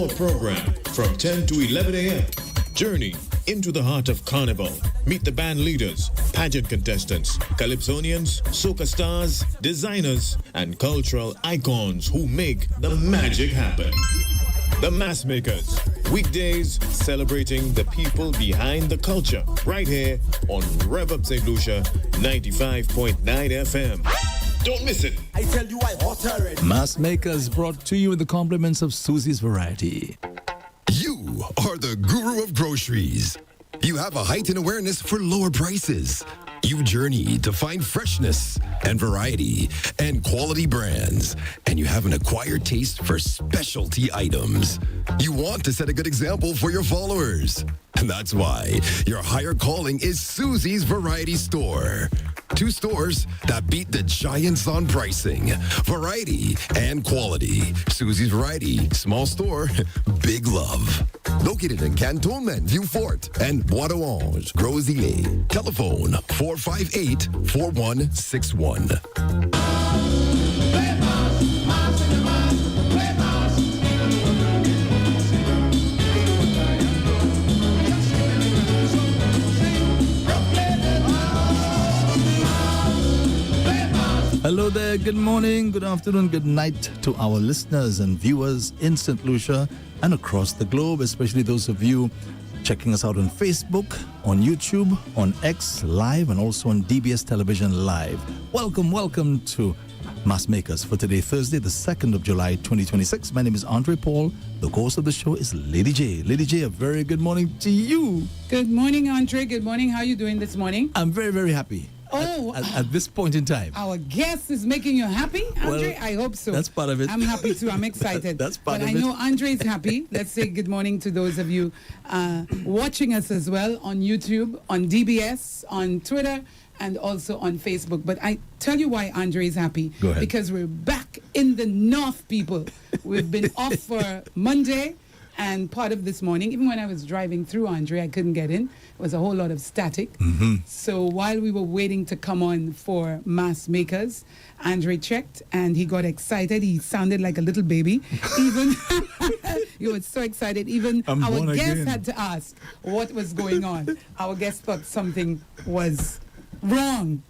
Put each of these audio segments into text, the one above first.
2-hour program from 10 to 11 a.m. Journey into the heart of Carnival. Meet the band leaders, pageant contestants, calypsonians, soca stars, designers, and cultural icons who make the magic happen. The Mass Makers. Weekdays celebrating the people behind the culture. Right here on REV-UP St. Lucia 95.9 FM. Don't miss it. I tell you I hot already. Mass Makers brought to you with the compliments of Susie's Variety. You are the guru of groceries. You have a heightened awareness for lower prices. You journey to find freshness and variety and quality brands. And you have an acquired taste for specialty items. You want to set a good example for your followers. And that's why your higher calling is Susie's Variety Store. 2 stores that beat the giants on pricing, variety, and quality. Susie's Variety, small store, big love. Located in Cantonment, Vieux Fort, and Bois d'Orange, Gros-Îlet. Telephone 458-4161. Hello there, good morning, good afternoon, good night to our listeners and viewers in St. Lucia and across the globe, especially those of you checking us out on Facebook, on YouTube, on X Live, and also on DBS Television Live. Welcome to Mass Makers for today, Thursday, the 2nd of July, 2026. My name is Andre Paul. The host of the show is Lady J. Lady J, a very good morning to you. Good morning, Andre. Good morning. How are you doing this morning? I'm very, very happy. At this point in time. Our guest is making you happy, Andre? Well, I hope so. That's part of it. I'm happy too. I'm excited. That's part of it. But I know Andre is happy. Let's say good morning to those of you watching us as well on YouTube, on DBS, on Twitter, and also on Facebook. But I tell you why Andre is happy. Go ahead. Because we're back in the north, people. We've been off for Monday and part of this morning. Even when I was driving through, Andre, I couldn't get in. It was a whole lot of static. Mm-hmm. So while we were waiting to come on for Mass Makers, Andre checked and he got excited. He sounded like a little baby. Even he was so excited. Even our guest had to ask what was going on. Our guest thought something was wrong.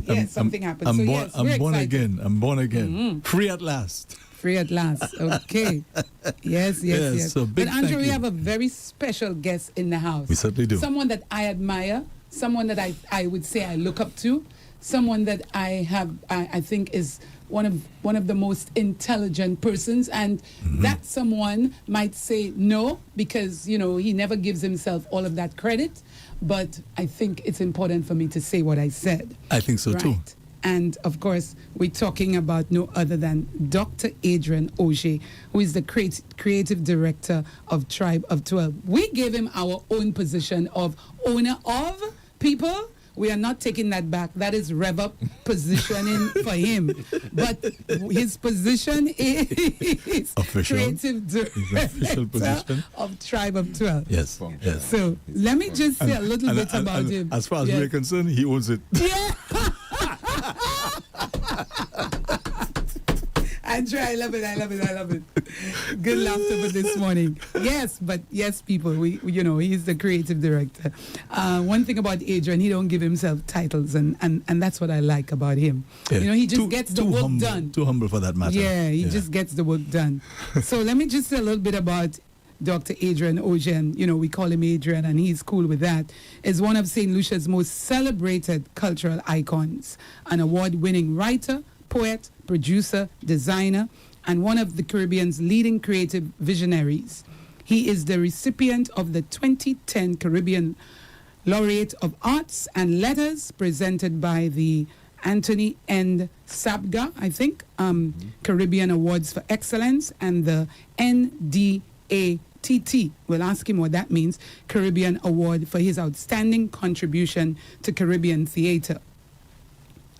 Yeah. Something happened. I'm born excited. again. I'm born again. Mm-hmm. Free at last. Free at last. Okay. Yes. So big but Andre, thank we you. have a very special guest in the house. We certainly do. Someone that I admire, someone that I would say I look up to, someone that I think is one of the most intelligent persons, and that someone might say no because he never gives himself all of that credit, but I think it's important for me to say what I said. I think so too. And, of course, we're talking about no other than Dr. Adrian Auger, who is the creative director of Tribe of 12. We gave him our own position of owner of people. We are not taking that back. That is REV-UP positioning for him. But his position is official. Creative director of Tribe of 12. Yes. So let me just say a little bit about him. As far as we're concerned, he owns it. Yeah. Andre, I love it. Good laughter for this morning. Yes, people, he's the creative director. One thing about Adrian, he don't give himself titles, and that's what I like about him. Yeah. He just gets the work done. Too humble for that matter. Yeah, he just gets the work done. So let me just say a little bit about Dr. Adrian Auger, and we call him Adrian, and he's cool with that, is one of St. Lucia's most celebrated cultural icons, an award-winning writer, poet, producer, designer, and one of the Caribbean's leading creative visionaries. He is the recipient of the 2010 Caribbean Laureate of Arts and Letters presented by the Anthony N. Sabga, I think, Caribbean Awards for Excellence, and the NDATT, we'll ask him what that means, Caribbean Award for his outstanding contribution to Caribbean theater.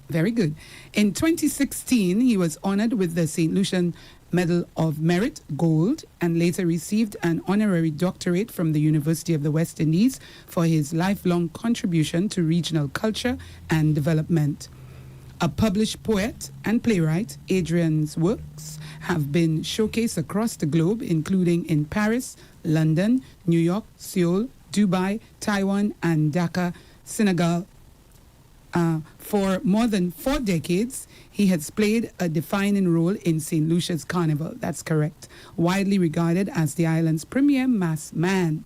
Very good. In 2016, he was honored with the St. Lucian Medal of Merit, Gold, and later received an honorary doctorate from the University of the West Indies for his lifelong contribution to regional culture and development. A published poet and playwright, Adrian's works have been showcased across the globe, including in Paris, London, New York, Seoul, Dubai, Taiwan, and Dhaka, Senegal. For more than 4 decades, he has played a defining role in St. Lucia's Carnival. That's correct. Widely regarded as the island's premier masked man.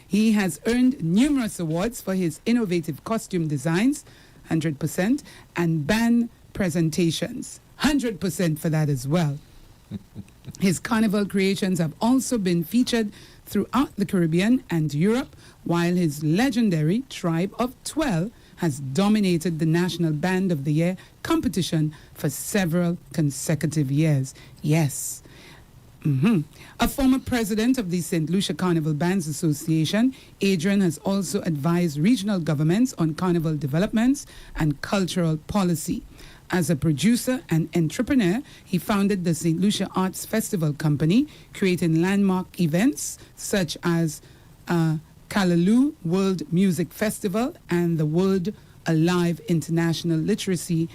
He has earned numerous awards for his innovative costume designs, 100%, and band presentations, 100% for that as well. His carnival creations have also been featured throughout the Caribbean and Europe, while his legendary Tribe of 12 has dominated the National Band of the Year competition for several consecutive years. Yes. A former president of the St. Lucia Carnival Bands Association, Adrian has also advised regional governments on carnival developments and cultural policy. As a producer and entrepreneur, he founded the St. Lucia Arts Festival Company, creating landmark events such as Callaloo World Music Festival and the World Alive International Literacy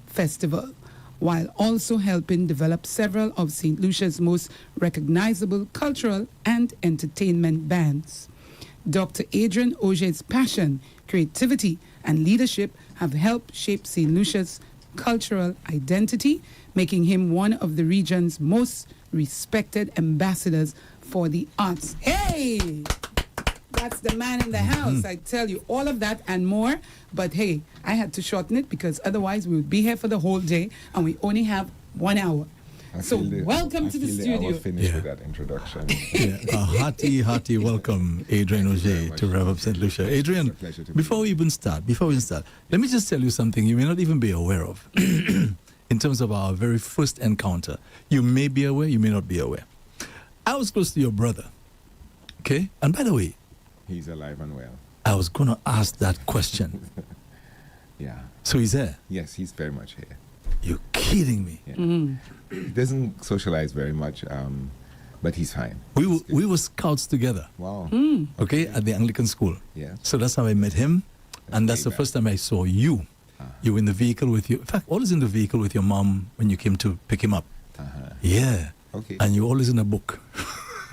Festival, while also helping develop several of St. Lucia's most recognizable cultural and entertainment bands. Dr. Adrian Auger's passion, creativity, and leadership have helped shape St. Lucia's cultural identity, making him one of the region's most respected ambassadors for the arts. Hey! That's the man in the house. I tell you, all of that and more. But hey, I had to shorten it because otherwise we would be here for the whole day and we only have 1 hour. So welcome to the studio. I was finished with that introduction. A hearty welcome, Adrian Auger, to REV-UP St. Lucia. Adrian, before we even start, let me just tell you something you may not even be aware of. In terms of our very first encounter, you may be aware, you may not be aware. I was close to your brother, okay? And by the way, he's alive and well. I was going to ask that question. Yeah. So he's there? Yes, he's very much here. You're kidding me. Yeah. He doesn't socialize very much, but he's fine. We were scouts together. Wow. Okay, at the Anglican school. Yeah. So that's how I met him. And that's the first time I saw you. You were in the vehicle with you. In fact, always in the vehicle with your mom when you came to pick him up. Yeah. Okay. And you're always in a book.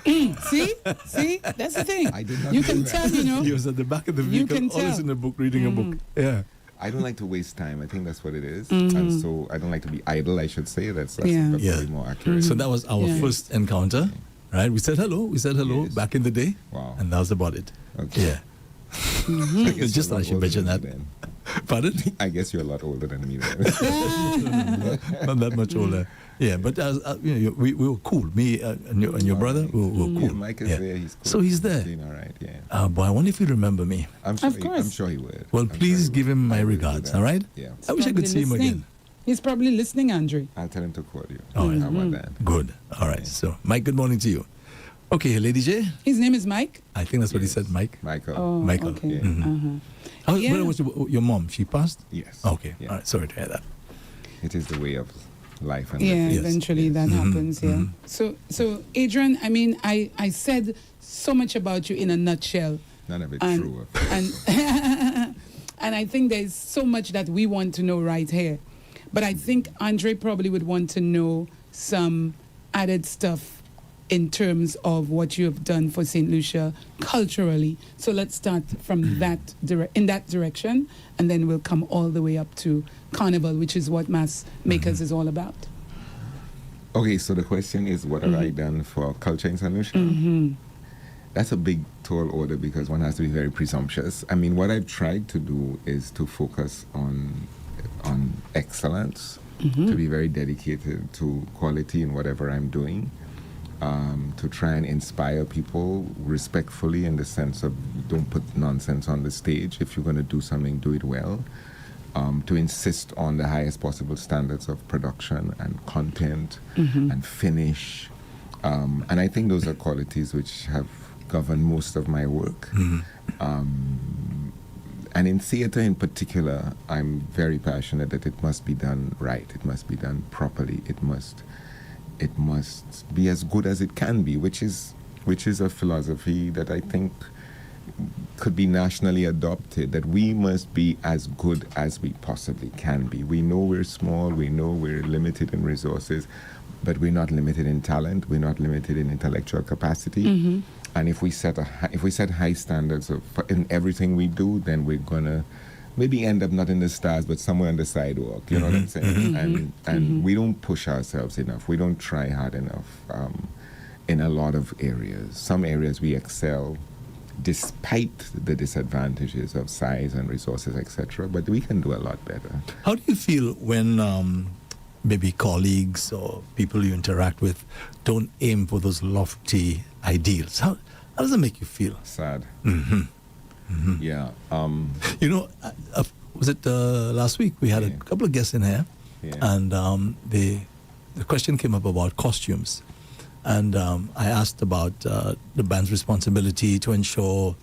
See, that's the thing. I did not you know can that. tell, you know. He was at the back of the vehicle, always in a book, reading a book. Yeah. I don't like to waste time. I think that's what it is. And so I don't like to be idle, I should say. That's probably more accurate. So that was our first encounter, right? We said hello Yes. back in the day. Wow. And that was about it. Okay. Yeah. I guess Just you're a I lot should older mention than that. me then. Pardon? I guess you're a lot older than me then. Not that much older. Yeah, but we were cool. Me and your brother, we were cool. Yeah, Mike is there. He's cool. So he's there. Doing all right, yeah. Boy, I wonder if you remember me. I'm sure, Of course. I'm sure he would. Well, I'm please sure he give would. him my I will do regards, that. all right? Yeah. I wish I could see him again. He's probably listening, Andre. I'll tell him to call you. Oh, yeah. How about that? Good. All right. So, Mike, good morning to you. Okay, Lady J. His name is Mike. I think that's what he said, Mike. Michael. Oh, Michael. okay. Yeah. Yeah. Where was your mom? She passed? Yes. Okay. Yeah. All right. Sorry to hear that. It is the way of life and Yeah, living. Yes. eventually that happens, yeah. So Adrian, I mean, I said so much about you in a nutshell. None of it And, true. and, and I think there's so much that we want to know right here. But I think Andre probably would want to know some added stuff in terms of what you have done for St. Lucia culturally. So let's start from that in that direction, and then we'll come all the way up to Carnival, which is what Mass Makers is all about. Okay, so the question is, what have I done for culture in St. Lucia? That's a big, tall order because one has to be very presumptuous. I mean, what I've tried to do is to focus on excellence, to be very dedicated to quality in whatever I'm doing, to try and inspire people respectfully in the sense of don't put nonsense on the stage. If you're going to do something, do it well. To insist on the highest possible standards of production and content and finish. And I think those are qualities which have governed most of my work. And in theater in particular, I'm very passionate that it must be done right. It must be done properly. It must be as good as it can be, which is a philosophy that I think could be nationally adopted, that we must be as good as we possibly can be. We know we're small, we know we're limited in resources, but we're not limited in talent, we're not limited in intellectual capacity. And if we set high standards in everything we do, then we're gonna maybe end up not in the stars, but somewhere on the sidewalk. You know what I'm saying? And we don't push ourselves enough. We don't try hard enough in a lot of areas. Some areas we excel despite the disadvantages of size and resources, etc. But we can do a lot better. How do you feel when maybe colleagues or people you interact with don't aim for those lofty ideals? How does that make you feel? Sad. Yeah. You know, was it last week we had a couple of guests in here, and the question came up about costumes. And I asked about the band's responsibility to ensure,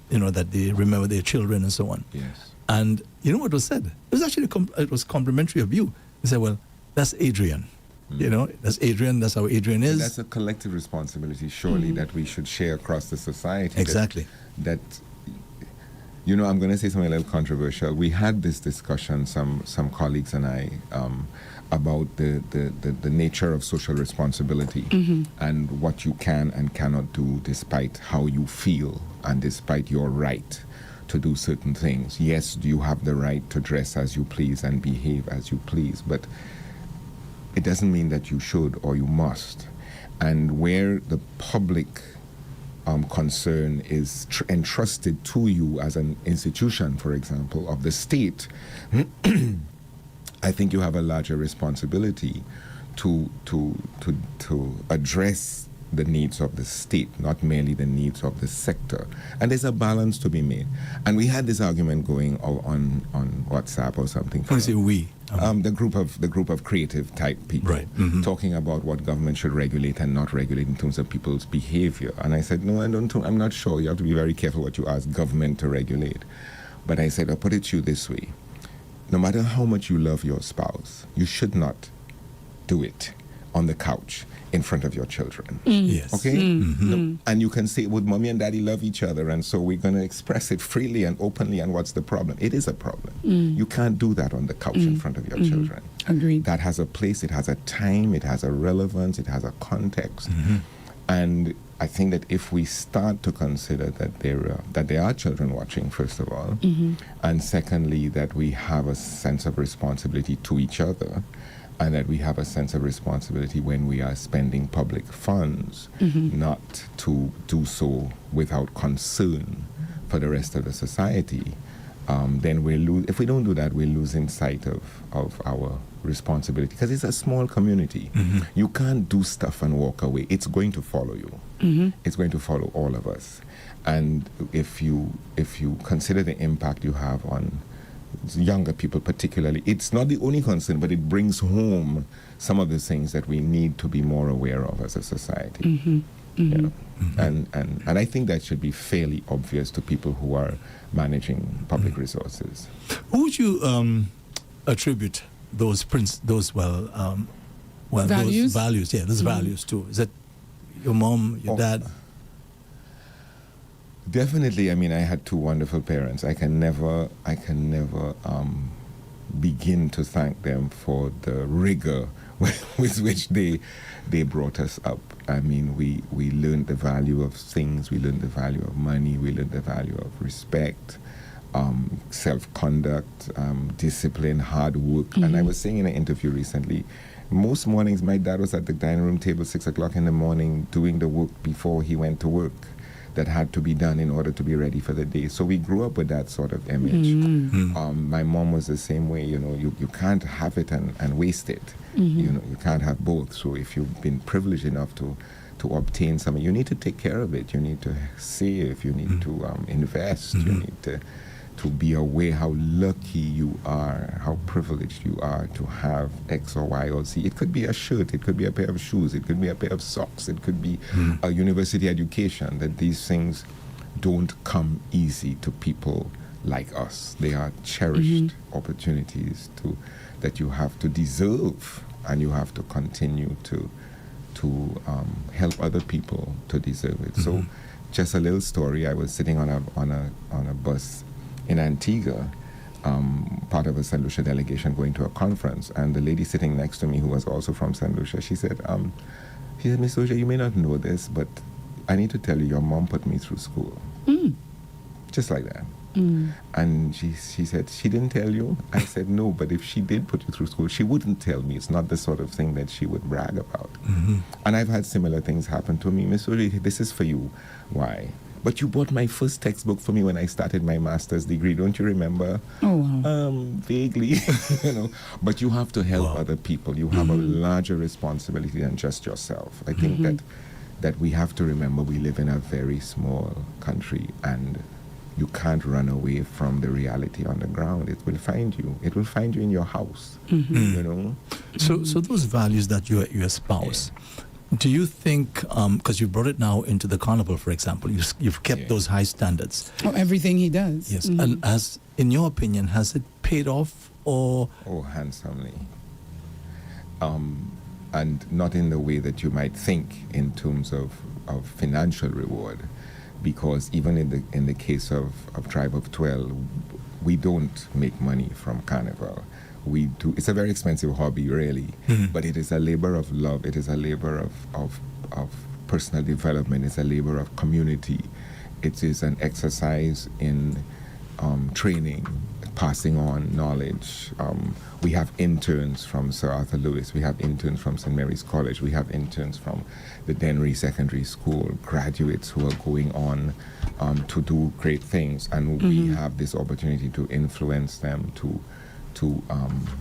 that they remember their children and so on. Yes. And you know what was said? It was actually it was complimentary of you. They said, "Well, that's Adrian. That's Adrian. That's how Adrian is." And that's a collective responsibility, surely, that we should share across the society. Exactly. That I'm going to say something a little controversial. We had this discussion, some colleagues and I, about the nature of social responsibility and what you can and cannot do despite how you feel and despite your right to do certain things. Yes, you have the right to dress as you please and behave as you please, but it doesn't mean that you should or you must. And where the public concern is entrusted to you as an institution, for example, of the state, I think you have a larger responsibility to address the needs of the state, not merely the needs of the sector. And there's a balance to be made. And we had this argument going on WhatsApp or something. When you say we? The group of creative type people, right. Talking about what government should regulate and not regulate in terms of people's behavior. And I said, no, I'm not sure. You have to be very careful what you ask government to regulate. But I said, I'll put it to you this way. No matter how much you love your spouse, you should not do it on the couch in front of your children. Yes. Okay? No, and you can say, would mommy and daddy love each other? And so we're going to express it freely and openly. And what's the problem? It is a problem. You can't do that on the couch in front of your children. Agreed. That has a place, it has a time, it has a relevance, it has a context. And I think that if we start to consider that there are children watching, first of all, and secondly, that we have a sense of responsibility to each other, and that we have a sense of responsibility when we are spending public funds, not to do so without concern for the rest of the society, then if we don't do that, we're losing sight of our responsibility, because it's a small community. You can't do stuff and walk away. It's going to follow you. It's going to follow all of us. And if you consider the impact you have on younger people particularly, it's not the only concern, but it brings home some of the things that we need to be more aware of as a society. And I think that should be fairly obvious to people who are managing public resources. Who would you attribute those values? those values? Yeah, those values to. Is that your mom, your dad? Definitely. I mean, I had two wonderful parents. I can never begin to thank them for the rigor with which they brought us up. I mean, we learned the value of things. We learned the value of money. We learned the value of respect, self-conduct, discipline, hard work. And I was saying in an interview recently, most mornings my dad was at the dining room table 6 o'clock in the morning doing the work before he went to work that had to be done in order to be ready for the day. So we grew up with that sort of image. My mom was the same way. You can't have it and waste it. You can't have both. So if you've been privileged enough to obtain something, you need to take care of it. You need to save. You need to invest. You need to be aware how lucky you are, how privileged you are to have X or Y or Z. It could be a shirt, it could be a pair of shoes, it could be a pair of socks, it could be a university education, that these things don't come easy to people like us. They are cherished opportunities that you have to deserve, and you have to continue to help other people to deserve it. So just a little story. I was sitting on a bus in Antigua, part of a St. Lucia delegation going to a conference, and the lady sitting next to me, who was also from St. Lucia, she said, Miss Oja, you may not know this, but I need to tell you, your mom put me through school. Just like that. And she said, she didn't tell you? I said, no, but if she did put you through school, she wouldn't tell me. It's not the sort of thing that she would brag about. And I've had similar things happen to me. Miss Oja, this is for you. Why? But you bought my first textbook for me when I started my master's degree. Don't you remember? Oh, wow. Vaguely, But you have to help other people. You have a larger responsibility than just yourself. I think that we have to remember we live in a very small country, and you can't run away from the reality on the ground. It will find you. It will find you in your house. So those values that you espouse, do you think, because you brought it now into the carnival, for example, you've kept those high standards. Oh, everything he does. Yes. And in your opinion, has it paid off or? Oh, handsomely. And not in the way that you might think in terms of financial reward, because even in the case of Tribe of 12, we don't make money from carnival. We do. It's a very expensive hobby, really, but it is a labor of love. It is a labor of personal development. It's a labor of community. It is an exercise in training, passing on knowledge. We have interns from Sir Arthur Lewis. We have interns from St. Mary's College. We have interns from the Dennery Secondary School, graduates who are going on to do great things. And we have this opportunity to influence them, to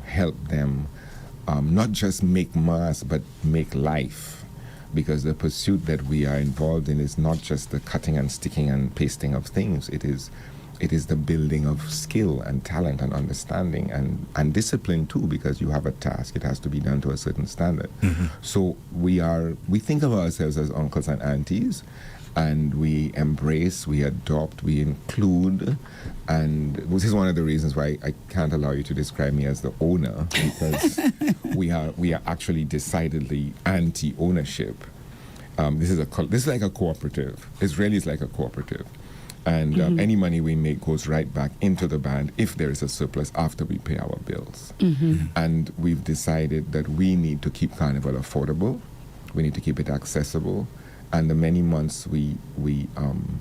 help them not just make mass, but make life. Because the pursuit that we are involved in is not just the cutting and sticking and pasting of things. It is the building of skill and talent and understanding and discipline too, because you have a task. It has to be done to a certain standard. So we think of ourselves as uncles and aunties, and we embrace, we adopt, we include, and this is one of the reasons why I can't allow you to describe me as the owner, because we are actually decidedly anti-ownership. This is like a cooperative. Israeli is like a cooperative. And any money we make goes right back into the band if there is a surplus after we pay our bills. And we've decided that we need to keep Carnival affordable. We need to keep it accessible. And the many months we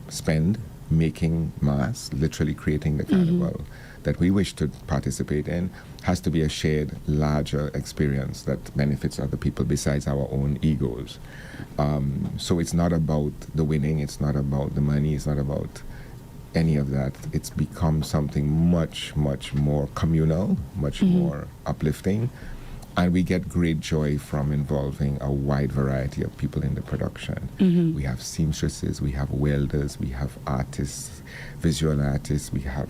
spend making mass, literally creating the Carnival that we wish to participate in, has to be a shared, larger experience that benefits other people besides our own egos. So it's not about the winning, it's not about the money, it's not about any of that. It's become something much, much more communal, much more uplifting. And we get great joy from involving a wide variety of people in the production. We have seamstresses, we have welders, we have artists, visual artists, we have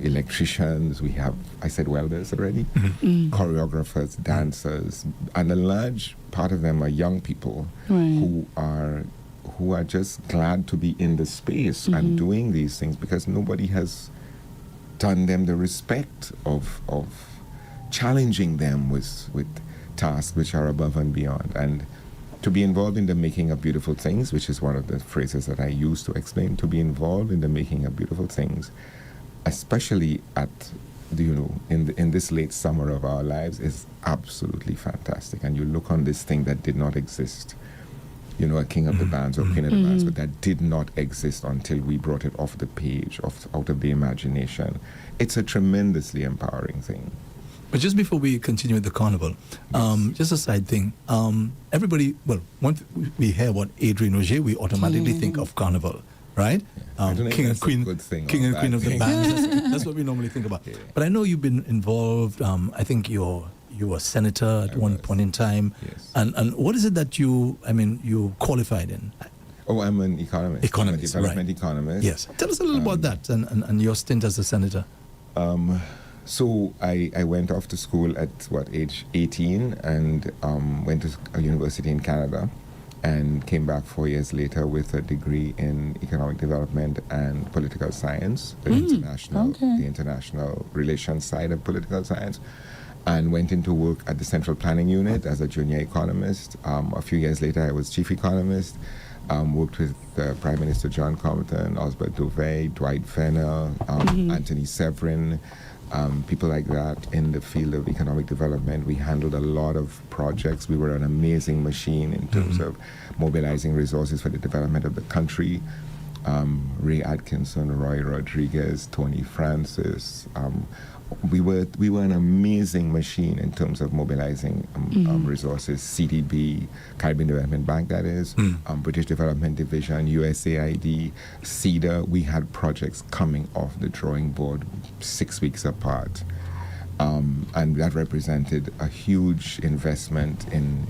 electricians, we have, I said welders already, choreographers, dancers, and a large part of them are young people who are just glad to be in the space and doing these things, because nobody has done them the respect of challenging them with tasks which are above and beyond. And to be involved in the making of beautiful things, which is one of the phrases that I use to explain, to be involved in the making of beautiful things, especially at in this late summer of our lives, is absolutely fantastic. And you look on this thing that did not exist, a king of the bands or queen of the bands, but that did not exist until we brought it off the page, out of the imagination. It's a tremendously empowering thing. But just before we continue with the carnival, just a side thing. Everybody, once we hear what Adrian Auger, we automatically think of carnival, right? King and queen of the bands. That's what we normally think about. Yeah. But I know you've been involved. I think you were a senator at one point in time. Yes. And what is it that you qualified in? Oh, I'm an economist. I'm a development economist. Yes. Tell us a little about that and your stint as a senator. So I went off to school at age 18 and went to a university in Canada and came back 4 years later with a degree in economic development and political science, the international relations side of political science, and went into work at the Central Planning Unit as a junior economist. A few years later, I was chief economist. Worked with Prime Minister John Compton, Osbert Dovey, Dwight Venner, Anthony Severin, people like that in the field of economic development. We handled a lot of projects. We were an amazing machine in terms of mobilizing resources for the development of the country. Ray Atkinson, Roy Rodriguez, Tony Francis. We were an amazing machine in terms of mobilizing resources. CDB, Caribbean Development Bank, that is, British Development Division, USAID, CEDA. We had projects coming off the drawing board 6 weeks apart. And that represented a huge investment in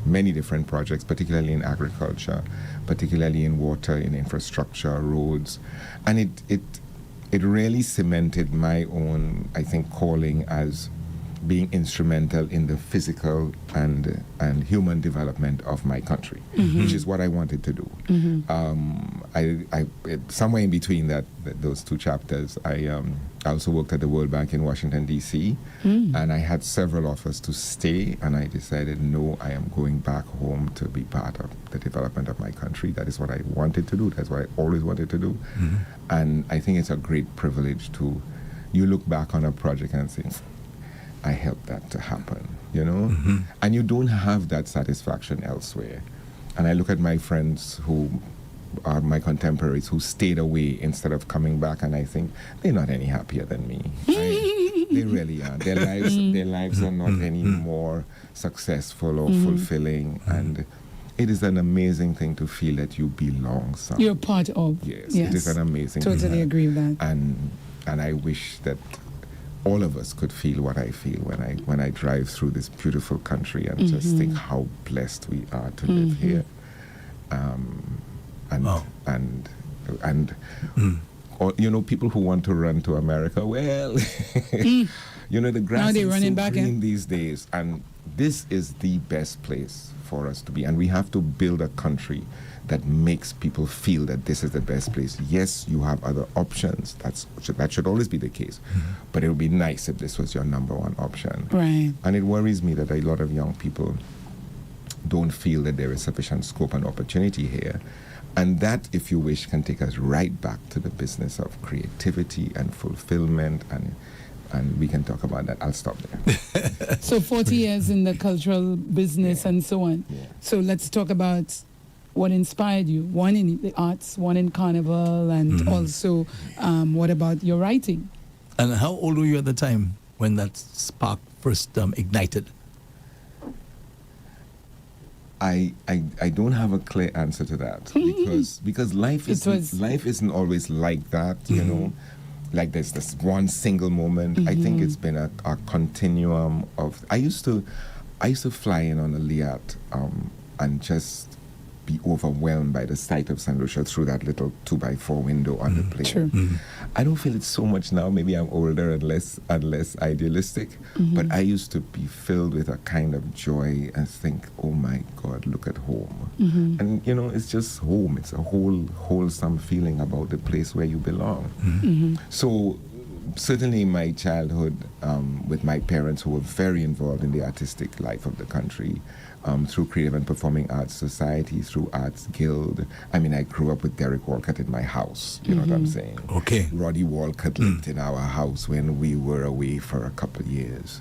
many different projects, particularly in agriculture, particularly in water, in infrastructure, roads. And it really cemented my own, I think, calling as being instrumental in the physical and human development of my country, which is what I wanted to do. Somewhere in between those two chapters, I also worked at the World Bank in Washington, D.C., and I had several offers to stay, and I decided, no, I am going back home to be part of the development of my country. That is what I wanted to do. That's what I always wanted to do. And I think it's a great privilege you look back on a project and think, I helped that to happen, you know? And you don't have that satisfaction elsewhere. And I look at my friends who are my contemporaries who stayed away instead of coming back, and I think they're not any happier than me. They really are. Their lives are not any more successful or fulfilling, and it is an amazing thing to feel that you belong somewhere. You're part of. Yes, it is an amazing thing. Totally agree with that. And I wish that all of us could feel what I feel when I drive through this beautiful country and just think how blessed we are to live here. Or, you know, people who want to run to America, well, you know, the grass is so green these days, and this is the best place for us to be, and we have to build a country that makes people feel that this is the best place. Yes, you have other options. That should always be the case. But it would be nice if this was your number one option. Right. And it worries me that a lot of young people don't feel that there is sufficient scope and opportunity here. And that, if you wish, can take us right back to the business of creativity and fulfillment, and we can talk about that. I'll stop there. So 40 years in the cultural business and so on. Yeah. So let's talk about what inspired you. One in the arts, one in carnival, and also what about your writing? And how old were you at the time when that spark first ignited? I don't have a clear answer to that because life isn't always like that, you know. Like there's this one single moment. I think it's been a continuum of. I used to fly in on a Liat and just be overwhelmed by the sight of St. Lucia through that little 2x4 window on the plane. Sure. I don't feel it so much now. Maybe I'm older and less idealistic. But I used to be filled with a kind of joy and think, oh my God, look at home. And you know, it's just home. It's a wholesome feeling about the place where you belong. So certainly in my childhood, with my parents who were very involved in the artistic life of the country, through Creative and Performing Arts Society, through Arts Guild. I mean, I grew up with Derek Walcott in my house, you know what I'm saying? Okay. Roddy Walcott lived in our house when we were away for a couple of years.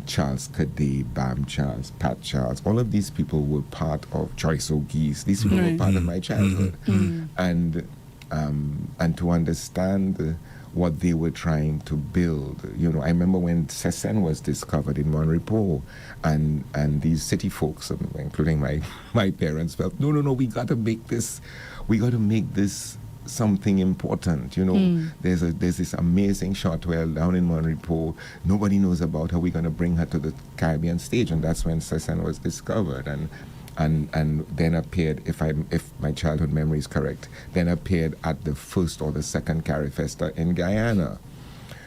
Charles Cadet, Bam Charles, Pat Charles, all of these people were part of Joyce O'Geese. These people were part of my childhood. And to understand what they were trying to build. You know, I remember when Sesen was discovered in Monrepo, and these city folks, including my parents, felt, no, we got to make this something important. You know, there's this amazing short whale down in Monrepo. Nobody knows about her. We're going to bring her to the Caribbean stage, and that's when Sesen was discovered. And then appeared, if my childhood memory is correct, then appeared at the first or the second Carifesta in Guyana.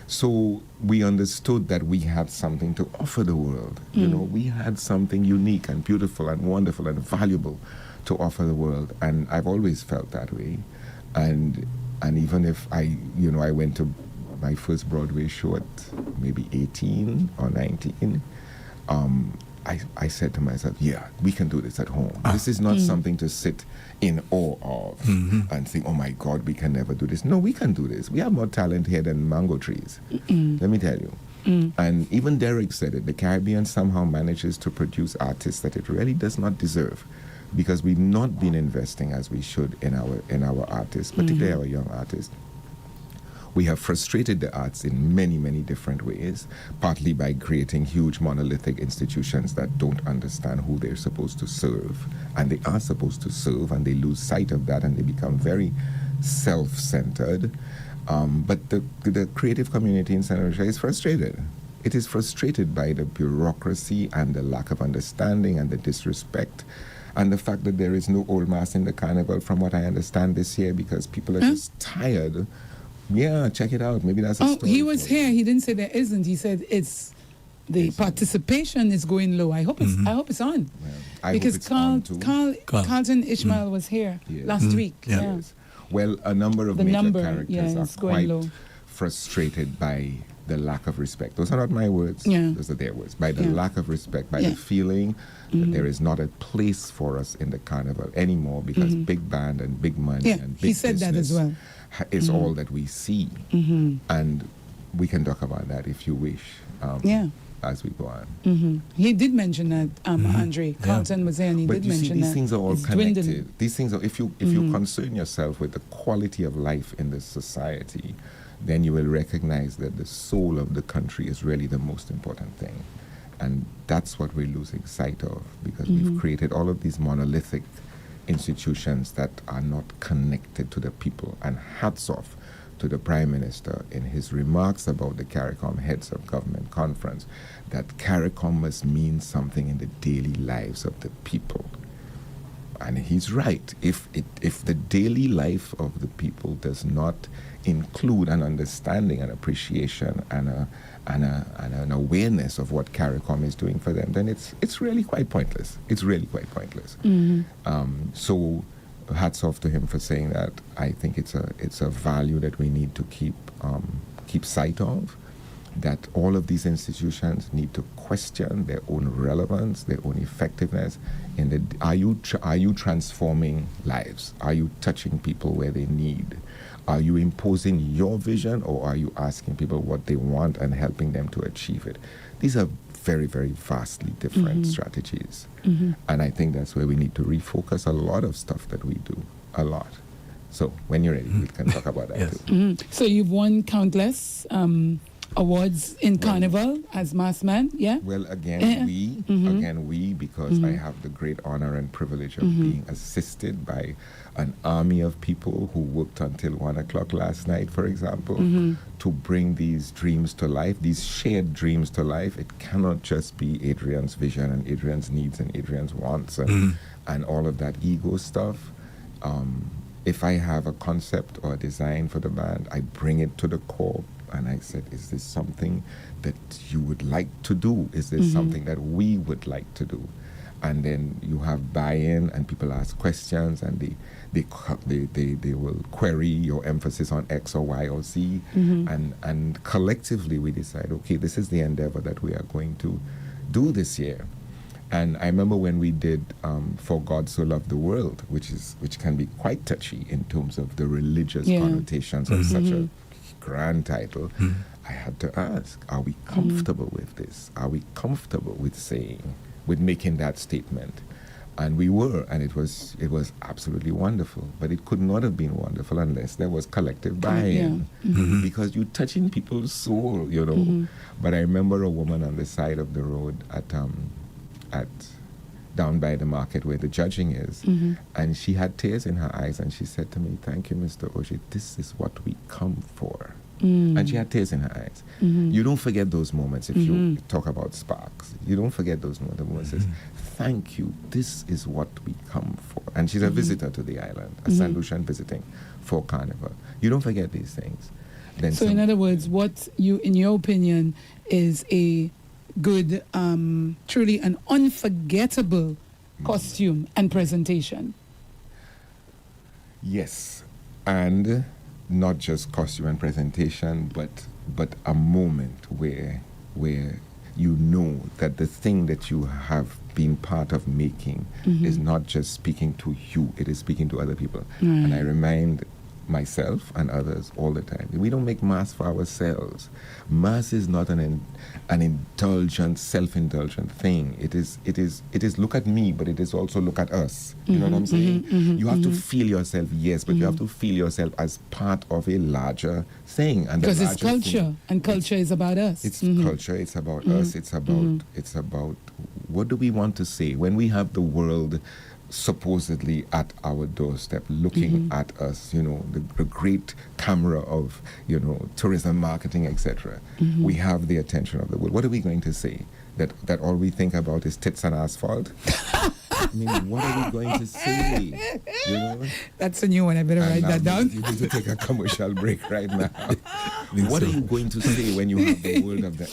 So we understood that we had something to offer the world. You know, we had something unique and beautiful and wonderful and valuable to offer the world. And I've always felt that way. And even if I went to my first Broadway show at maybe 18 or 19, I said to myself, yeah, we can do this at home. This is not something to sit in awe of and think, oh my God, we can never do this. No, we can do this. We have more talent here than mango trees. Let me tell you. And even Derek said it, the Caribbean somehow manages to produce artists that it really does not deserve, because we've not been investing as we should in our artists, particularly our young artists. We have frustrated the arts in many, many different ways, partly by creating huge monolithic institutions that don't understand who they're supposed to serve. And they are supposed to serve, and they lose sight of that, and they become very self-centered. But the creative community in St. Lucia is frustrated. It is frustrated by the bureaucracy and the lack of understanding and the disrespect, and the fact that there is no old mass in the carnival, from what I understand this year, because people are just tired. Yeah, check it out. Maybe that's a story. He was here. He didn't say there isn't. He said the participation is going low. I hope it's on. Well, because Carlton Ishmael was here last week. Yeah. Yes. Well, a number of major characters are quite frustrated by the lack of respect. Those are not my words. Those are their words. By the lack of respect, by the feeling that there is not a place for us in the carnival anymore, because big band and big money and big he said that as well. Is all that we see. And we can talk about that if you wish as we go on. He did mention that, Andre. Carlton was there, and he did mention that. These things are all connected. These things are, if you concern yourself with the quality of life in this society, then you will recognize that the soul of the country is really the most important thing. And that's what we're losing sight of, because we've created all of these monolithic institutions that are not connected to the people. And hats off to the Prime Minister in his remarks about the CARICOM Heads of Government Conference, that CARICOM must mean something in the daily lives of the people. And he's right. If the daily life of the people does not include an understanding and appreciation and an awareness of what CARICOM is doing for them, then it's really quite pointless. It's really quite pointless. So hats off to him for saying that. I think it's a value that we need to keep sight of, that all of these institutions need to question their own relevance, their own effectiveness. Are you transforming lives? Are you touching people where they need? Are you imposing your vision, or are you asking people what they want and helping them to achieve it? These are very, very vastly different strategies. And I think that's where we need to refocus a lot of stuff that we do, a lot. So when you're ready, we can talk about that too. So you've won countless awards in Carnival as mass man, yeah? Well, again, we, because I have the great honor and privilege of being assisted by an army of people who worked until 1 o'clock last night, for example, to bring these dreams to life, these shared dreams to life. It cannot just be Adrian's vision and Adrian's needs and Adrian's wants and all of that ego stuff. If I have a concept or a design for the band, I bring it to the core. And I said, is this something that you would like to do? Is this something that we would like to do? And then you have buy-in, and people ask questions, and they will query your emphasis on X or Y or Z. And collectively we decide, okay, this is the endeavor that we are going to do this year. And I remember when we did For God So Loved the World, which can be quite touchy in terms of the religious connotations of such a grand title, I had to ask, are we comfortable with this? Are we comfortable with making that statement? And we were, and it was absolutely wonderful. But it could not have been wonderful unless there was collective buy-in, because you're touching people's soul, you know. But I remember a woman on the side of the road at down by the market where the judging is, and she had tears in her eyes, and she said to me, "Thank you, Mr. Oshie, this is what we come for." And she had tears in her eyes. You don't forget those moments if you talk about sparks. You don't forget those moments. The woman says, "Thank you, this is what we come for." And she's a visitor to the island, a St. Lucian visiting for Carnival. You don't forget these things. Then so in other words, what you, in your opinion, is a good, truly an unforgettable costume and presentation? Yes, and not just costume and presentation, but a moment where you know that the thing that you have been part of making is not just speaking to you, it is speaking to other people. And I remind myself and others all the time, we don't make mass for ourselves. Mass is not an indulgent, self-indulgent thing. It is look at me, but it is also look at us. You know what I'm saying? You have to feel yourself, yes, but you have to feel yourself as part of a larger thing. And because it's culture, and culture is about us. It's culture, it's about us, it's about what do we want to say when we have the world supposedly at our doorstep looking at us, you know, the great camera of, you know, tourism marketing, etc. We have the attention of the world. What are we going to say? That all we think about is tits and asphalt? I mean, what are we going to say? You know? That's a new one. I better write that down. You need to take a commercial break right now. What are you going to say when you have the world of the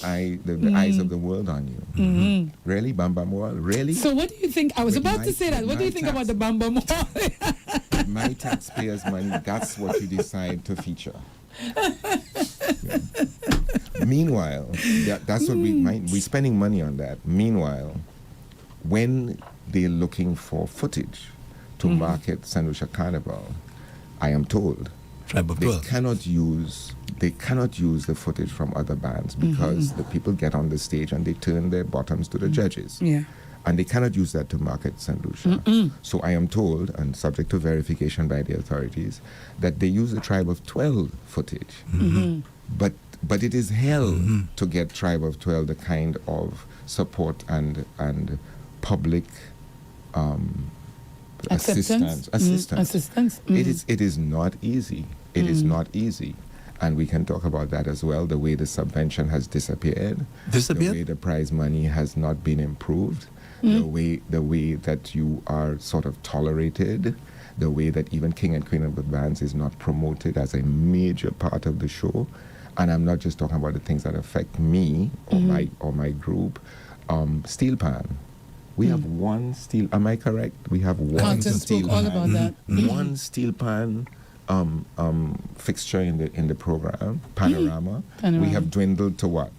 eyes of the world on you? Really, Bam Bam Wall? Really? So what do you think? I was about to say that. What do you think about the Bam Bam Wall? With my taxpayers' money, that's what you decide to feature. Yeah. Meanwhile, that's what we're spending money on that. Meanwhile, when they're looking for footage to market St. Lucia Carnival, I am told they cannot use the footage from other bands because the people get on the stage and they turn their bottoms to the judges. Yeah. And they cannot use that to market St. Lucia. So I am told, and subject to verification by the authorities, that they use the Tribe of 12 footage. But it is hell to get Tribe of 12 the kind of support and public assistance. It is not easy. It is not easy. And we can talk about that as well, the way the subvention has disappeared? The way the prize money has not been improved, the way that you are sort of tolerated, the way that even King and Queen of the Bands is not promoted as a major part of the show. And I'm not just talking about the things that affect me or my group. Steel pan. We have one steel. Am I correct? We have one steel pan. All about that. One steel pan fixture in the program. Panorama. We have dwindled to what?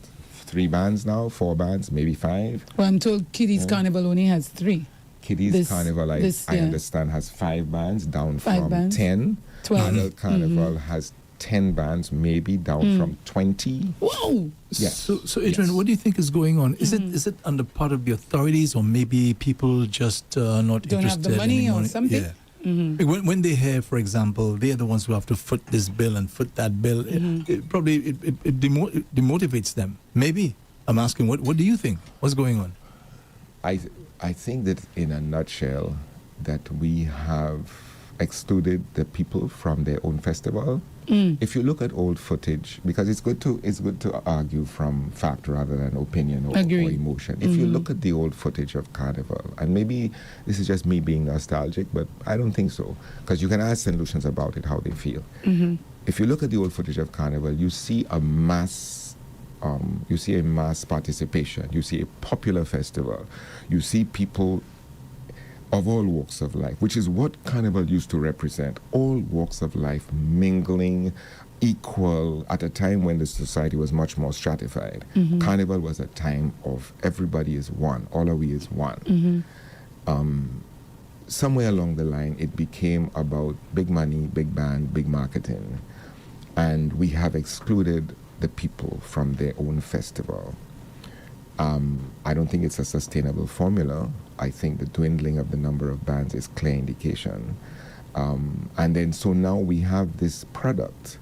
3 bands now? 4 bands? Maybe 5? Well, I'm told Kiddies Carnival only has 3. Kiddies Carnival, I understand, has 5 bands, down from 10. 12. Adult Carnival has 10 bands, maybe down from 20. Whoa! Yes. So Adrian, what do you think is going on? Is it on the part of the authorities, or maybe people just not don't interested have the money anymore? or something? Yeah. When they hear, for example, they are the ones who have to foot this bill and foot that bill, it probably demotivates them. Maybe. I'm asking, what do you think? What's going on? I think that in a nutshell, that we have excluded the people from their own festival. If you look at old footage, because it's good to argue from fact rather than opinion or emotion. If you look at the old footage of Carnival, and maybe this is just me being nostalgic, but I don't think so, because you can ask St. Lucians about it, how they feel. If you look at the old footage of Carnival, you see a mass participation. You see a popular festival. You see people of all walks of life, which is what Carnival used to represent. All walks of life mingling, equal, at a time when the society was much more stratified. Carnival was a time of everybody is one, all of we is one. Somewhere along the line, it became about big money, big band, big marketing. And we have excluded the people from their own festival. I don't think it's a sustainable formula. I think the dwindling of the number of bands is clear indication. And then so now we have this product,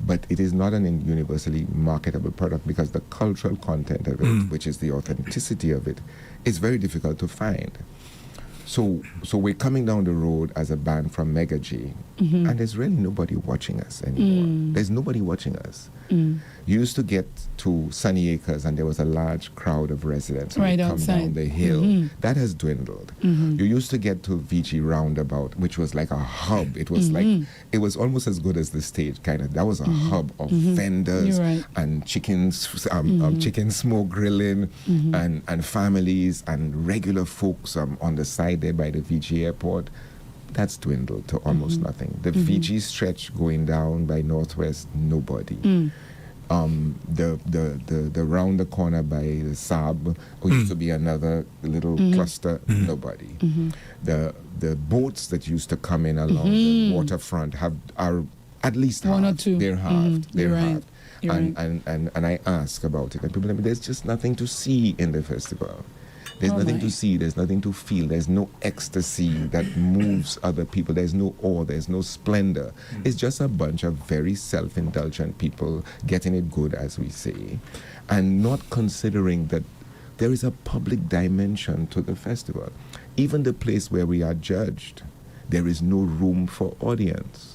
but it is not an universally marketable product because the cultural content of it, which is the authenticity of it, is very difficult to find. So we're coming down the road as a band from Mega G, and there's really nobody watching us anymore. There's nobody watching us. You used to get to Sunny Acres, and there was a large crowd of residents who would come down the hill. That has dwindled. You used to get to VG Roundabout, which was like a hub. It was like, it was almost as good as the stage, kind of. That was a hub of vendors and chicken smoke grilling and families and regular folks on the side there by the VG airport. That's dwindled to almost nothing. The VG stretch going down by Northwest, nobody. The round the corner by the Saab, who used to be another little cluster, nobody. The boats that used to come in along the waterfront are at least one or halved. two. They're halved. They're You're right. halved. You're And I ask about it, and people tell me there's just nothing to see in the festival. There's Oh nothing my. to see, there's nothing to feel, there's no ecstasy that moves other people, there's no awe, there's no splendor. It's just a bunch of very self-indulgent people getting it good, as we say, and not considering that there is a public dimension to the festival. Even the place where we are judged, there is no room for audience.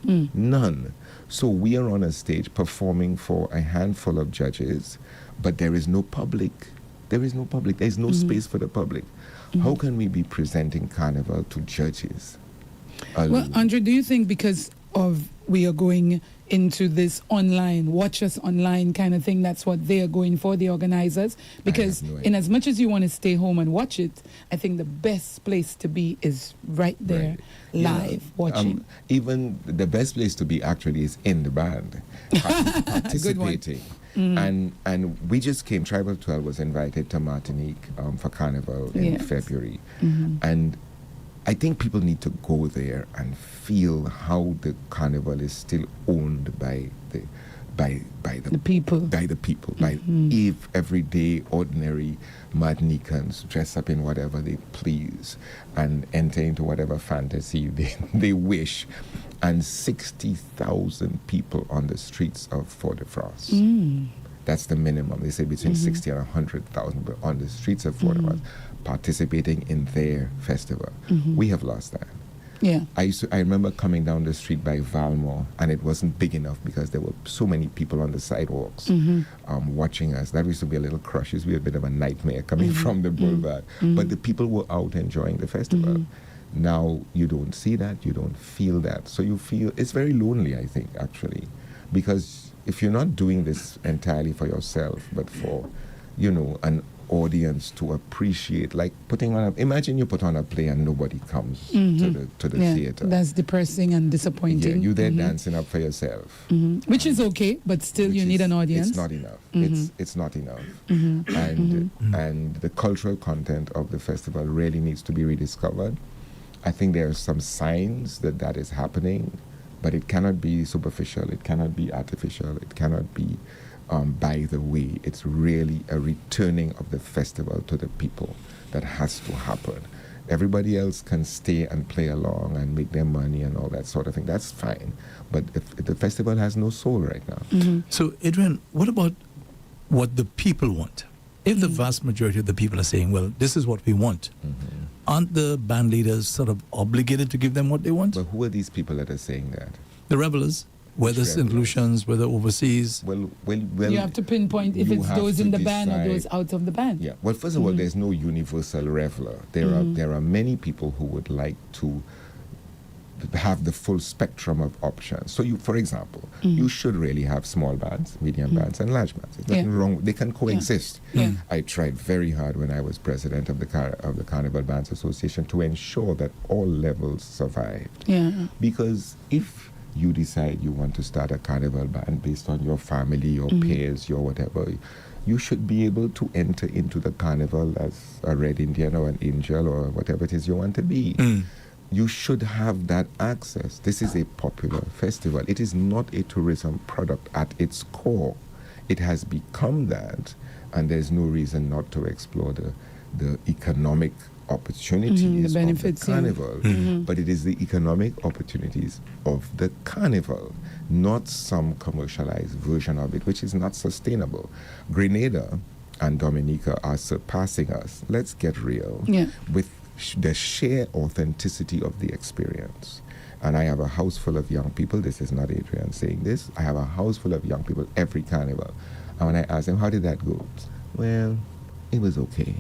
None. So we are on a stage performing for a handful of judges, but there is no public. There is no public. There is no space for the public. How can we be presenting Carnival to judges? Well, Andre, do you think because of we are going into this online, watch us online kind of thing, that's what they are going for, the organizers? Because no idea. in as much as you want to stay home and watch it, I think the best place to be is right there, Right. live, watching. Even the best place to be actually is in the band, participating. And we just came, Tribal 12 was invited to Martinique for Carnival in Yes. February. And I think people need to go there and feel how the Carnival is still owned by the people. by the people, by everyday ordinary Martinicans dress up in whatever they please and enter into whatever fantasy they wish, and 60,000 people on the streets of Fort-de-France. That's the minimum. They say between 60 and 100,000 people on the streets of Fort-de-France participating in their festival. We have lost that. Yeah. I remember coming down the street by Valmore, and it wasn't big enough because there were so many people on the sidewalks watching us. That used to be a little crush. It used to be a bit of a nightmare coming from the boulevard. But the people were out enjoying the festival. Now you don't see that, you don't feel that. So you feel, it's very lonely, I think, actually. Because if you're not doing this entirely for yourself, but for, an audience to appreciate, like putting on imagine you put on a play and nobody comes to the Yeah, theater. that's depressing and disappointing. Yeah, you there dancing up for yourself. Which is okay, but still which you need is- an audience. It's not enough. It's not enough. And the cultural content of the festival really needs to be rediscovered. I think there are some signs that is happening, but it cannot be superficial. It cannot be artificial. It cannot be by the way. It's really a returning of the festival to the people that has to happen. Everybody else can stay and play along and make their money and all that sort of thing. That's fine. But if the festival has no soul right now. So, Adrian, what about what the people want? If the vast majority of the people are saying, well, this is what we want, aren't the band leaders sort of obligated to give them what they want? But who are these people that are saying that? The revelers, whether Which St. revelers? Lucians, whether overseas. Well, You have to pinpoint if you it's have those to in the band or decide. those out of the band. Yeah. Well, first of all, there's no universal reveler. There are many people who would like to have the full spectrum of options. So, for example, you should really have small bands, medium bands, and large bands. There's nothing wrong. They can coexist. Yeah. I tried very hard when I was president of the Carnival Bands Association to ensure that all levels survived. Yeah. Because if you decide you want to start a carnival band based on your family, your peers, your whatever, you should be able to enter into the carnival as a Red Indian or an Angel or whatever it is you want to be. You should have that access. This is a popular festival. It is not a tourism product at its core. It has become that, and there's no reason not to explore the economic opportunities the benefits, of the carnival. But it is the economic opportunities of the carnival, not some commercialized version of it, which is not sustainable. Grenada and Dominica are surpassing us. Let's get real. Yeah. With the sheer authenticity of the experience. And I have a house full of young people. This is not Adrian saying this. I have a house full of young people every carnival. And when I ask them, how did that go? Well, it was okay.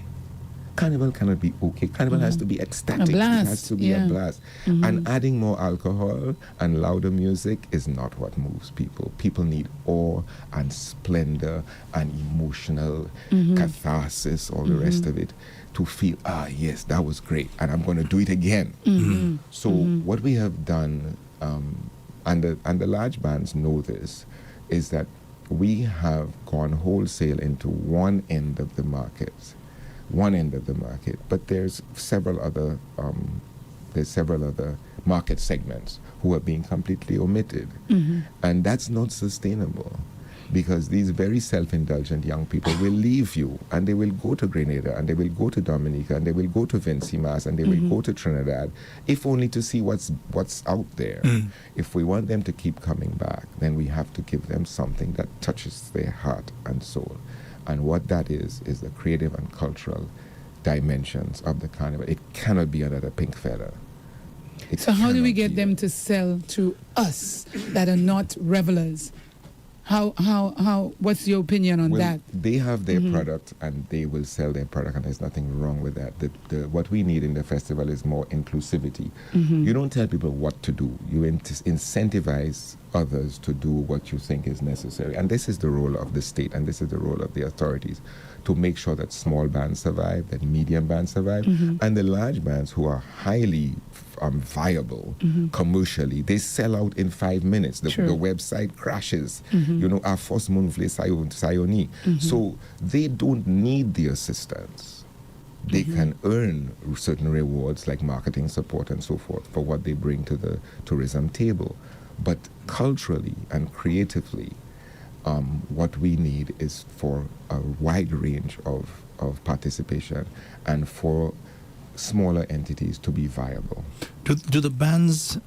Carnival cannot be okay. Carnival has to be ecstatic. A blast, It has to be yeah. a blast. And adding more alcohol and louder music is not what moves people. People need awe and splendor and emotional catharsis, all the rest of it, to feel, yes, that was great, and I'm going to do it again. So what we have done, and the large bands know this, is that we have gone wholesale into one end of the market, but there's several other market segments who are being completely omitted, and that's not sustainable. Because these very self-indulgent young people will leave you, and they will go to Grenada, and they will go to Dominica, and they will go to Vincimas, and they will go to Trinidad, if only to see what's out there. If we want them to keep coming back, then we have to give them something that touches their heart and soul. And what that is the creative and cultural dimensions of the carnival. It cannot be another pink feather. So how do we get them to sell to us that are not revelers? How what's your opinion on that? They have their product, and they will sell their product, and there's nothing wrong with that. What we need in the festival is more inclusivity. You don't tell people what to do. You incentivize others to do what you think is necessary. And this is the role of the state, and this is the role of the authorities, to make sure that small bands survive, that medium bands survive, and the large bands who are highly viable commercially, they sell out in 5 minutes. The website crashes. You know, our first month Sayoni. So they don't need the assistance. They can earn certain rewards like marketing support and so forth for what they bring to the tourism table. But culturally and creatively, what we need is for a wide range of participation and for smaller entities to be viable. Do the bands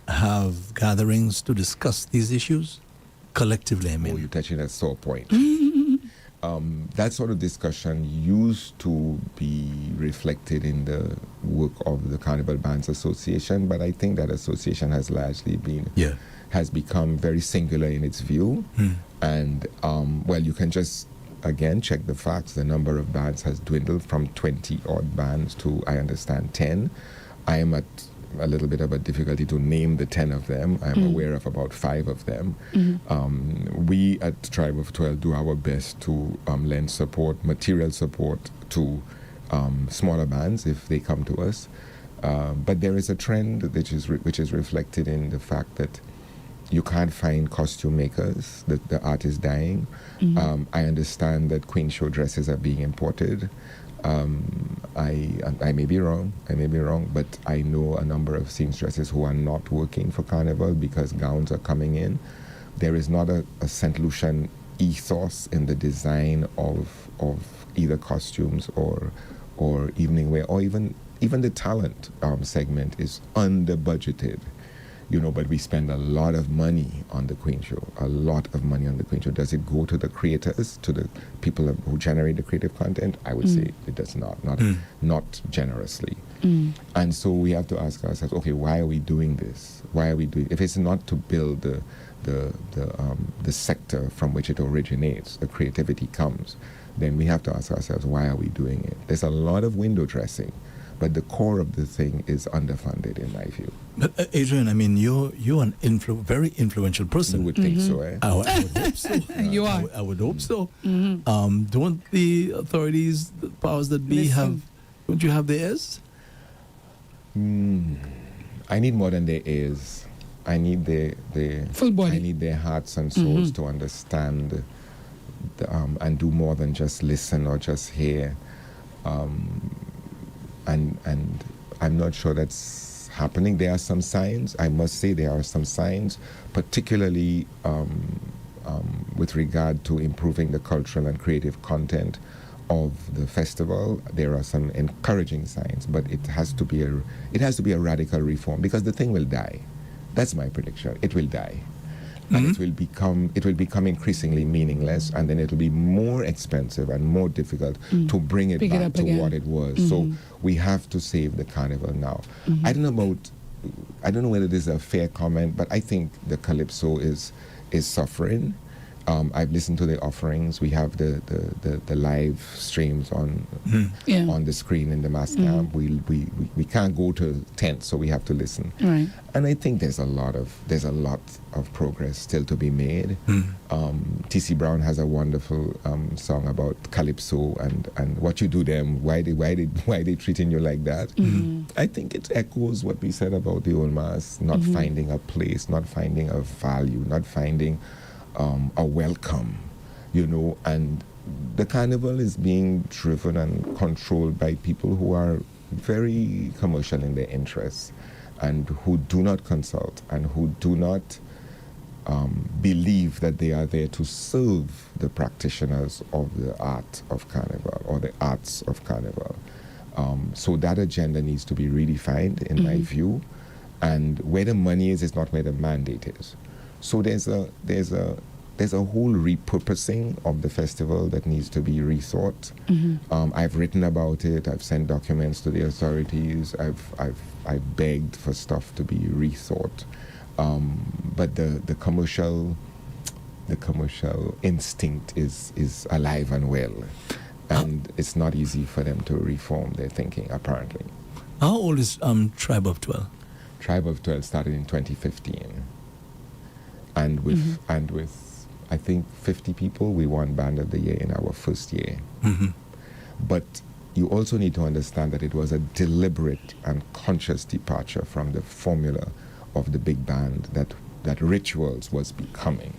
have gatherings to discuss these issues collectively? I mean, you're touching a sore point. That sort of discussion used to be reflected in the work of the Carnival Bands Association, but I think that association has largely has become very singular in its view. And you can just again check the facts. The number of bands has dwindled from 20 odd bands to, I understand, 10. I am at a little bit of a difficulty to name the 10 of them. I'm aware of about 5 of them. We at Tribe of 12 do our best to lend support, material support to smaller bands if they come to us. But there is a trend which is reflected in the fact that you can't find costume makers. The art is dying. I understand that Queen Show dresses are being imported. I may be wrong, but I know a number of seamstresses who are not working for Carnival because gowns are coming in. There is not a St. Lucian ethos in the design of either costumes or evening wear, or even the talent segment is under budgeted. You know, but we spend a lot of money on the Queen Show, Does it go to the creators, to the people who generate the creative content? I would say it does not generously. And so we have to ask ourselves, okay, why are we doing this? If it's not to build the sector from which it originates, the creativity comes, then we have to ask ourselves, why are we doing it? There's a lot of window dressing, but the core of the thing is underfunded, in my view. But Adrian, I mean, you're an very influential person. You would think so, eh? I would hope so. You are. I would hope so. Don't the authorities, the powers that be, don't you have their ears? I need more than their ears. I need their full body. I need their hearts and souls to understand and do more than just listen or just hear. And I'm not sure that's happening. There are some signs. I must say there are some signs, particularly with regard to improving the cultural and creative content of the festival. There are some encouraging signs, but it has to be a radical reform, because the thing will die. That's my prediction. It will die. And it will become increasingly meaningless, and then it will be more expensive and more difficult to bring it back to what it was. So we have to save the carnival now. I don't know whether this is a fair comment, but I think the Calypso is suffering. I've listened to the offerings. We have the live streams on the screen in the mass camp. We can't go to tents, so we have to listen. Right. And I think there's a lot of progress still to be made. T.C. Brown has a wonderful song about Calypso and what you do them. Why they treating you like that? I think it echoes what we said about the old mass, not finding a place, not finding a value, not finding a welcome, and the carnival is being driven and controlled by people who are very commercial in their interests and who do not consult and who do not believe that they are there to serve the practitioners of the art of carnival or the arts of carnival. So that agenda needs to be redefined, in my view, and where the money is not where the mandate is. So there's a whole repurposing of the festival that needs to be rethought. I've written about it. I've sent documents to the authorities. I've begged for stuff to be rethought. But the commercial instinct is alive and well, and it's not easy for them to reform their thinking, apparently. How old is Tribe of 12? Tribe of 12 started in 2015, and with I think 50 people, we won Band of the Year in our first year. But you also need to understand that it was a deliberate and conscious departure from the formula of the big band that Rituals was becoming.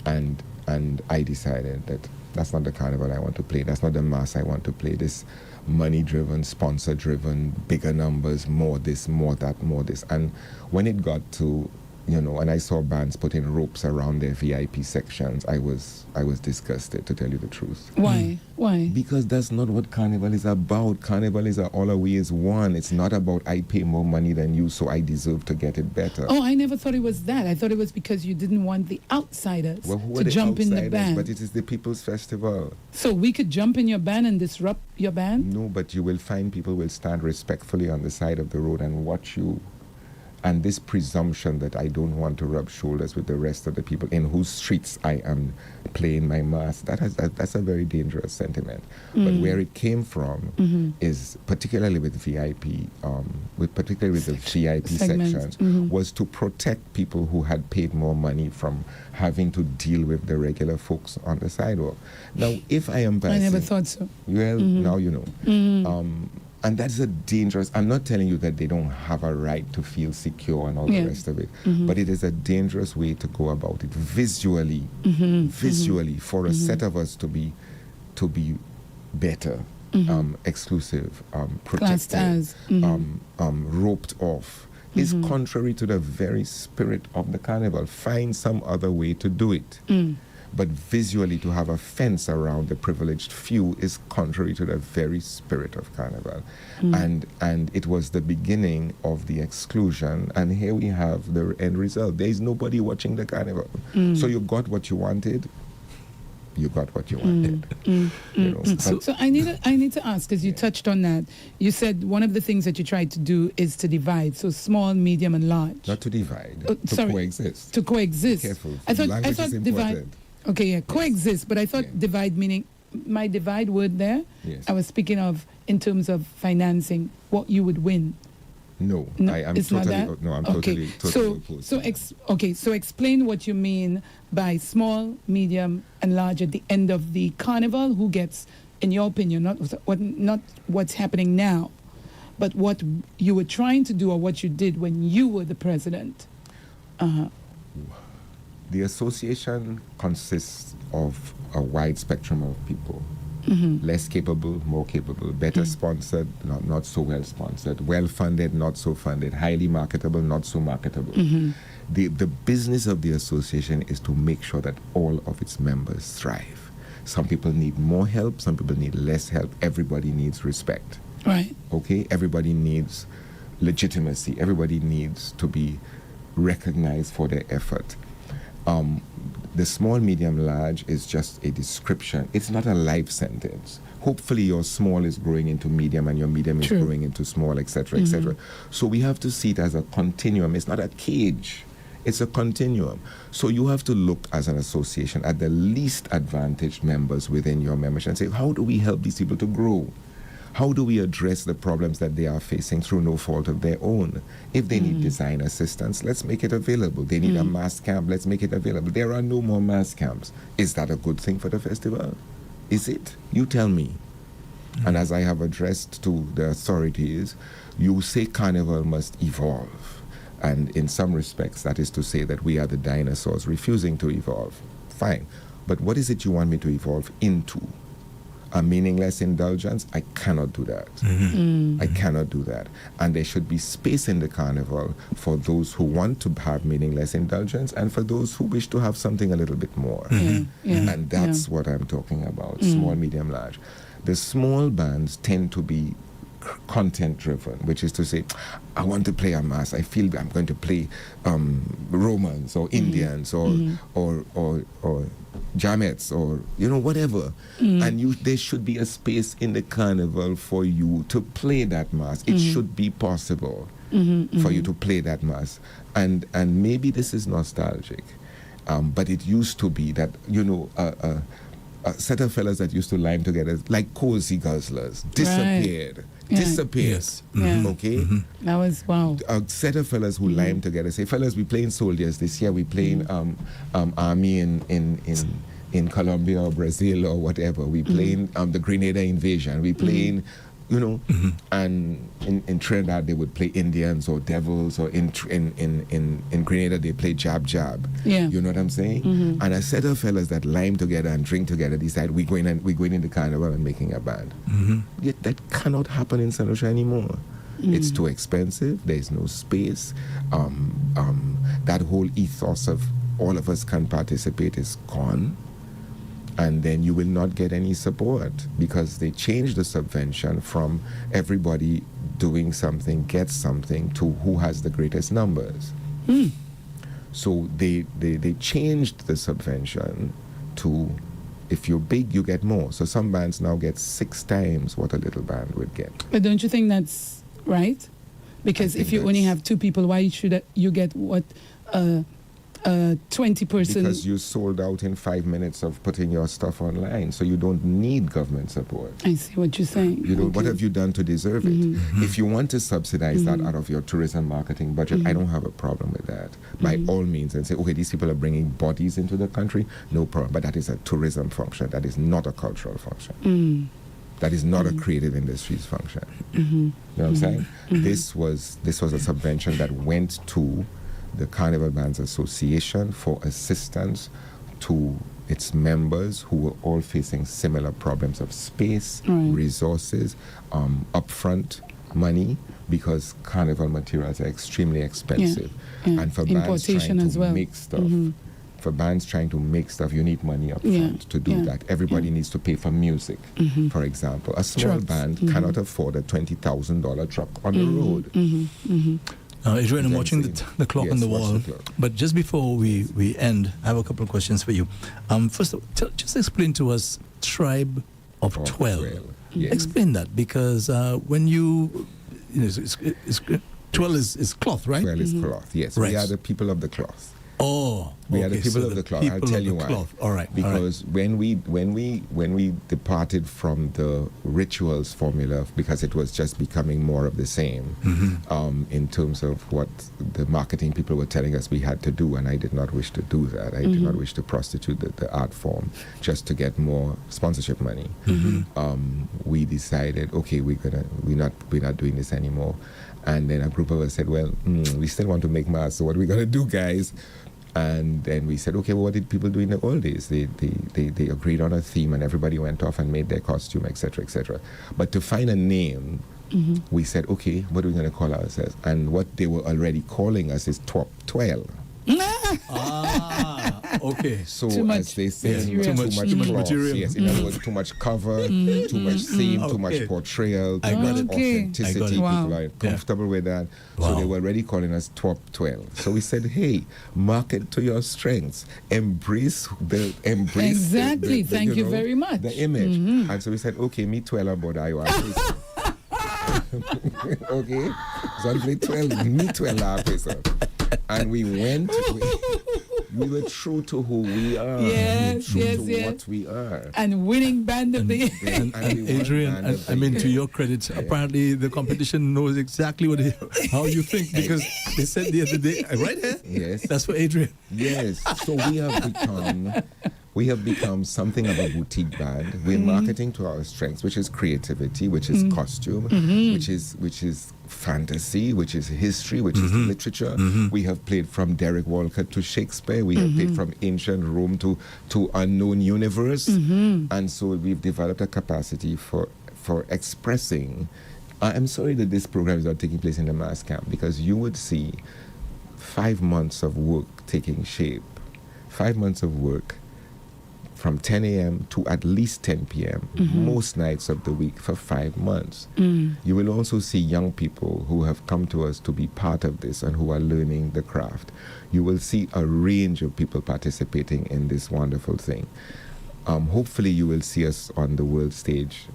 And I decided that that's not the carnival I want to play. That's not the mass I want to play. This money-driven, sponsor-driven, bigger numbers, more this, more that, more this. And when it got to, and I saw bands putting ropes around their VIP sections, I was disgusted, to tell you the truth. Why? Why? Because that's not what carnival is about. Carnival is all we is one. It's not about I pay more money than you, so I deserve to get it better. Oh, I never thought it was that. I thought it was because you didn't want the outsiders to jump in the band. But it is the People's Festival. So we could jump in your band and disrupt your band? No, but you will find people will stand respectfully on the side of the road and watch you. And this presumption that I don't want to rub shoulders with the rest of the people in whose streets I am playing my mass, that's a very dangerous sentiment. But where it came from is, particularly with VIP, particularly with the VIP sections, was to protect people who had paid more money from having to deal with the regular folks on the sidewalk. Now, if I am passing... I never thought so. Well, now you know. And that's a dangerous... I'm not telling you that they don't have a right to feel secure and all the rest of it, but it is a dangerous way to go about it visually, for a set of us to be better, exclusive, protected, roped off, is contrary to the very spirit of the carnival. Find some other way to do it. But visually, to have a fence around the privileged few is contrary to the very spirit of carnival. And it was the beginning of the exclusion. And here we have the end result. There is nobody watching the carnival. So you got what you wanted. You got what you wanted. So I need to ask, because you touched on that. You said one of the things that you tried to do is to divide, so small, medium, and large. Not to divide, to coexist. To coexist. Careful. I thought is divide. important. Okay, yeah, coexist. But I thought divide meaning my divide word there. Yes. I was speaking of in terms of financing what you would win. No, I'm it's totally not that? no. I'm okay. totally opposed. So explain what you mean by small, medium, and large at the end of the carnival. Who gets, in your opinion, not what's happening now, but what you were trying to do or what you did when you were the president. The association consists of a wide spectrum of people. Less capable, more capable, better sponsored, not so well sponsored, well funded, not so funded, highly marketable, not so marketable. The business of the association is to make sure that all of its members thrive. Some people need more help, some people need less help. Everybody needs respect. Right. Okay? Everybody needs legitimacy. Everybody needs to be recognized for their effort. The small, medium, large is just a description. It's not a life sentence. Hopefully your small is growing into medium and your medium is growing into small, etc., etc. So we have to see it as a continuum. It's not a cage. It's a continuum. So you have to look as an association at the least advantaged members within your membership and say, how do we help these people to grow? How do we address the problems that they are facing through no fault of their own? If they need design assistance, let's make it available. They need a mass camp, let's make it available. There are no more mass camps. Is that a good thing for the festival? Is it? You tell me. And as I have addressed to the authorities, you say carnival must evolve. And in some respects, that is to say that we are the dinosaurs refusing to evolve. Fine. But what is it you want me to evolve into? A meaningless indulgence? I cannot do that. I cannot do that. And there should be space in the carnival for those who want to have meaningless indulgence and for those who wish to have something a little bit more. And that's what I'm talking about, small, medium, large. The small bands tend to be content driven, which is to say, I want to play a mass. I feel I'm going to play Romans or Indians or Jamettes or whatever. And there should be a space in the carnival for you to play that mass. It should be possible for you to play that mass. And maybe this is nostalgic, but it used to be that a set of fellas that used to line together like cozy guzzlers disappeared. Yes. Okay? That was, wow. A set of fellas who lime together say, fellas, we playing soldiers this year, we playing army in Colombia or Brazil or whatever, we playing the Grenada invasion, we playing and in Trinidad they would play Indians or devils, or in Grenada they play jab. You know what I'm saying? And a set of fellas that lime together and drink together decide we're going in the carnival and making a band. Yet that cannot happen in St. Lucia anymore. It's too expensive. There's no space. That whole ethos of all of us can participate is gone. And then you will not get any support because they changed the subvention from everybody doing something gets something to who has the greatest numbers. So they changed the subvention to, if you're big, you get more. So some bands now get 6 times what a little band would get. But don't you think that's right? Because if you only have 2 people, why should you get what 20%? Because you sold out in 5 minutes of putting your stuff online, so you don't need government support. I see what you're saying. What have you done to deserve it? If you want to subsidize that out of your tourism marketing budget, I don't have a problem with that. By all means, and say, okay, these people are bringing bodies into the country, no problem. But that is a tourism function. That is not a cultural function. That is not a creative industries function. You know what I'm saying? This was a subvention that went to the Carnival Bands Association for assistance to its members who were all facing similar problems of space, resources, upfront money, because carnival materials are extremely expensive. And for bands trying to make stuff, for bands trying to make stuff, you need money up front to do that. Everybody needs to pay for music, for example. A small band cannot afford a $20,000 truck on the road. Adrian, I'm watching the clock on the wall. But just before we end, I have a couple of questions for you. First of all, just explain to us Tribe of 12. Yes. Explain that, because when it's 12 is cloth, right? 12 is cloth, yes. Right. We are the people of the cloth. Oh, we are the people of the cloth. I'll tell you why. All right. Because when we departed from the rituals formula, because it was just becoming more of the same, in terms of what the marketing people were telling us we had to do, and I did not wish to do that. I did not wish to prostitute the art form just to get more sponsorship money. We decided, okay, we're not doing this anymore. And then a group of us said, well, we still want to make mass, so what are we going to do, guys? And then we said, okay, well, what did people do in the old days? They agreed on a theme, and everybody went off and made their costume, etc., etc. But to find a name, we said, okay, what are we going to call ourselves? And what they were already calling us is Top 12. Okay. So too much as they say, material. too much cloth, material. yes. In other words, too much cover, too much theme, too much portrayal, too much authenticity. People are comfortable with that. So they were already calling us Top 12. So we said, hey, market to your strengths. Embrace. Exactly. Thank you very much. The image. And so we said, okay, me 12 about I okay? So I play 12, me 12 person. And we went, we were true to who we are. Yes, what we are. And winning band of the year. And Adrian, I mean, to your credit, apparently the competition knows exactly how you think, because they said the other day, right here? Yes. That's for Adrian. Yes. So we have become We have become something of a boutique band. We're marketing to our strengths, which is creativity, which is costume, which is fantasy, which is history, which is literature. We have played from Derek Walcott to Shakespeare. We have played from ancient Rome to unknown universe. And so we've developed a capacity for expressing. I'm sorry that this program is not taking place in the mass camp, because you would see 5 months of work taking shape. 5 months of work from 10 a.m. to at least 10 p.m. most nights of the week for 5 months. You will also see young people who have come to us to be part of this and who are learning the craft. You will see a range of people participating in this wonderful thing. Hopefully you will see us on the world stage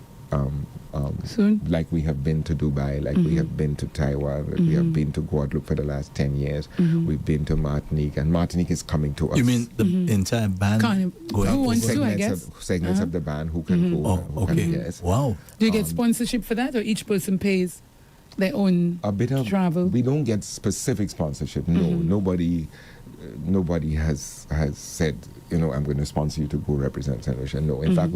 soon, like we have been to Dubai, like we have been to Taiwan, like we have been to Guadeloupe for the last 10 years. We've been to Martinique, and Martinique is coming to us. You mean the entire band going? Who wants to, I segments guess? segments of the band who can go. Oh, okay. Yes. Wow. Do you get sponsorship for that, or each person pays their own A bit of travel? We don't get specific sponsorship. No, nobody has said, I'm going to sponsor you to go represent St. Lucia. No, in fact,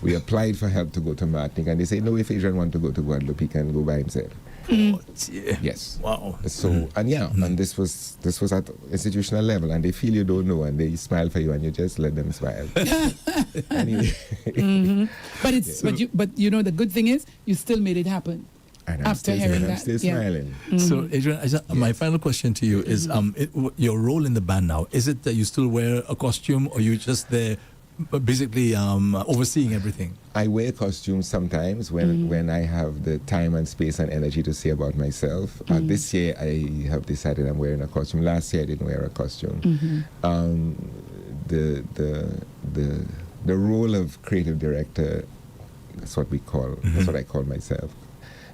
we applied for help to go to Martinique, and they say, no, if Adrian wants to go to Guadeloupe, he can go by himself. Oh, dear. Yes. Wow. So, and this was at institutional level, and they feel you don't know, and they smile for you, and you just let them smile. Anyway. But it's but the good thing is you still made it happen. And After hearing that, I'm still smiling. So, Adrian, my final question to you is your role in the band now. Is it that you still wear a costume, or you just there basically overseeing everything? I wear costumes sometimes when I have the time and space and energy to say about myself. This year I have decided I'm wearing a costume. Last year I didn't wear a costume. The role of creative director, that's what I call myself,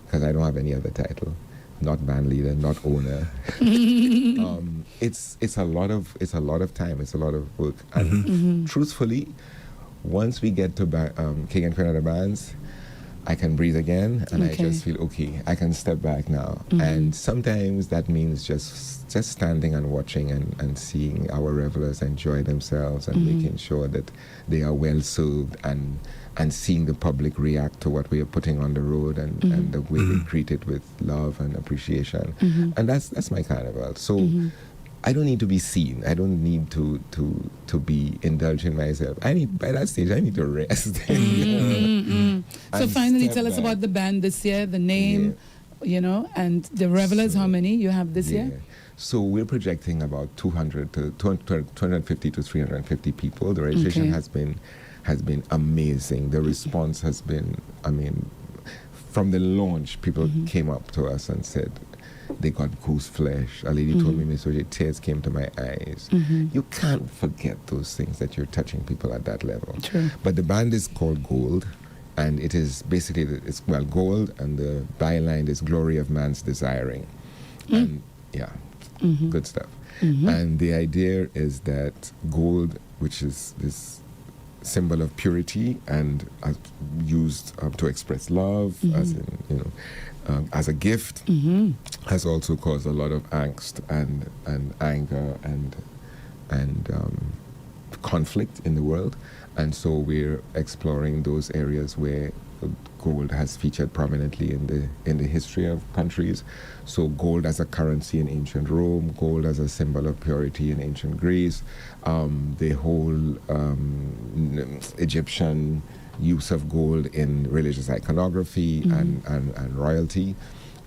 because I don't have any other title. Not band leader, not owner. It's a lot of time. It's a lot of work. And truthfully, once we get to King and Queen of the Bands, I can breathe again, and I just feel okay. I can step back now. And sometimes that means just standing and watching and seeing our revelers enjoy themselves and making sure that they are well served, and seeing the public react to what we are putting on the road, and the way they treat it with love and appreciation. And that's my carnival. So I don't need to be seen. I don't need to be indulging myself. By that stage, I need to rest. So finally, tell us about the band this year, the name, and the revelers. How many you have this year? So we're projecting about 250 to 350 people. The registration has been amazing. The response has been, from the launch, people came up to us and said they got goose flesh. A lady told me, Miss Oje, tears came to my eyes. You can't forget those things that you're touching people at that level. True. But the band is called Gold, and it is basically, gold, and the byline is glory of man's desiring. And good stuff. And the idea is that gold, which is this symbol of purity and used to express love, as in, as a gift, has also caused a lot of angst and anger and conflict in the world. And so we're exploring those areas where gold has featured prominently in the history of countries. So gold as a currency in ancient Rome, gold as a symbol of purity in ancient Greece, the whole Egyptian use of gold in religious iconography and royalty.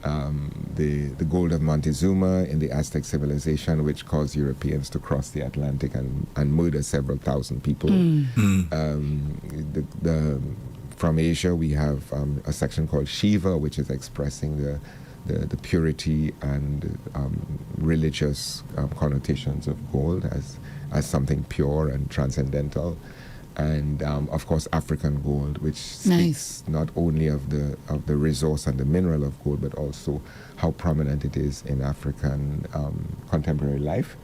The gold of Montezuma in the Aztec civilization, which caused Europeans to cross the Atlantic and murder several thousand people. From Asia, we have a section called Shiva, which is expressing the purity and religious connotations of gold as something pure and transcendental. And of course, African gold, which speaks not only of the resource and the mineral of gold, but also how prominent it is in African contemporary life,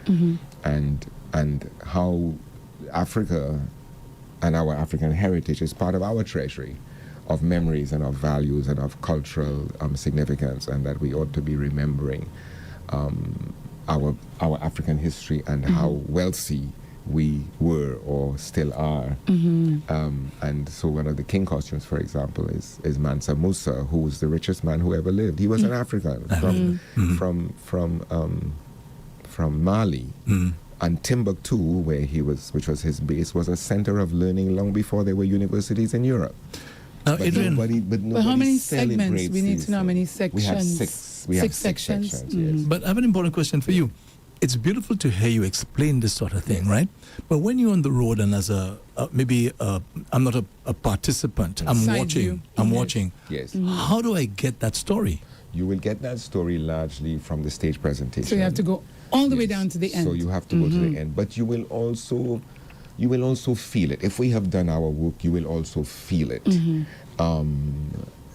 and how Africa and our African heritage is part of our treasury of memories and of values and of cultural significance, and that we ought to be remembering our African history and how wealthy we were or still are. And so one of the king costumes, for example, is Mansa Musa, who was the richest man who ever lived. He was an African from Mali. And Timbuktu, which was his base, was a center of learning long before there were universities in Europe. Now, But Adrian, nobody how many celebrates segments? We need these to know how many things. We have sections. six. We have Six six sections. yes. but I have an important question for you. It's beautiful to hear you explain this sort of thing, right? But when you're on the road and as I'm not a participant, I'm Side watching. view. Watching. Yes. How do I get that story? You will get that story largely from the stage presentation. So you have to go all the way Yes. down to the end. So you have to go to the end, but you will also feel it. If we have done our work, you will also feel it.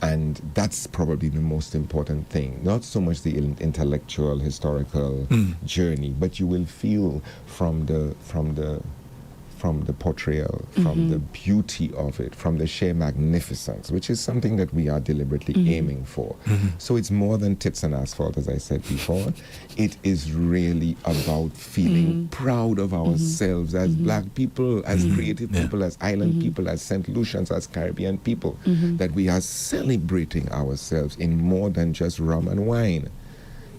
And that's probably the most important thing. Not so much the intellectual, historical journey, but you will feel from the portrayal, from the beauty of it, from the sheer magnificence, which is something that we are deliberately aiming for. So it's more than tits and asphalt, as I said before. It is really about feeling proud of ourselves as black people, as creative people, as island people, as St. Lucians, as Caribbean people, that we are celebrating ourselves in more than just rum and wine.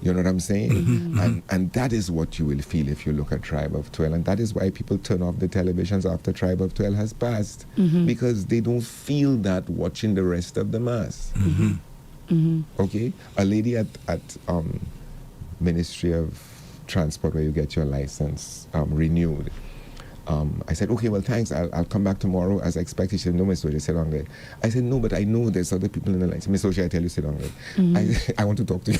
You know what I'm saying? And that is what you will feel if you look at Tribe of 12. And that is why people turn off the televisions after Tribe of 12 has passed. Because they don't feel that watching the rest of the mass. Okay? A lady at Ministry of Transport, where you get your license renewed, I said, okay, well, thanks. I'll come back tomorrow as I expected. She said, no, Miss Oje, sit down there. I said, no, but I know there's other people in the line. Miss Oje, I tell you, sit down there. I want to talk to you.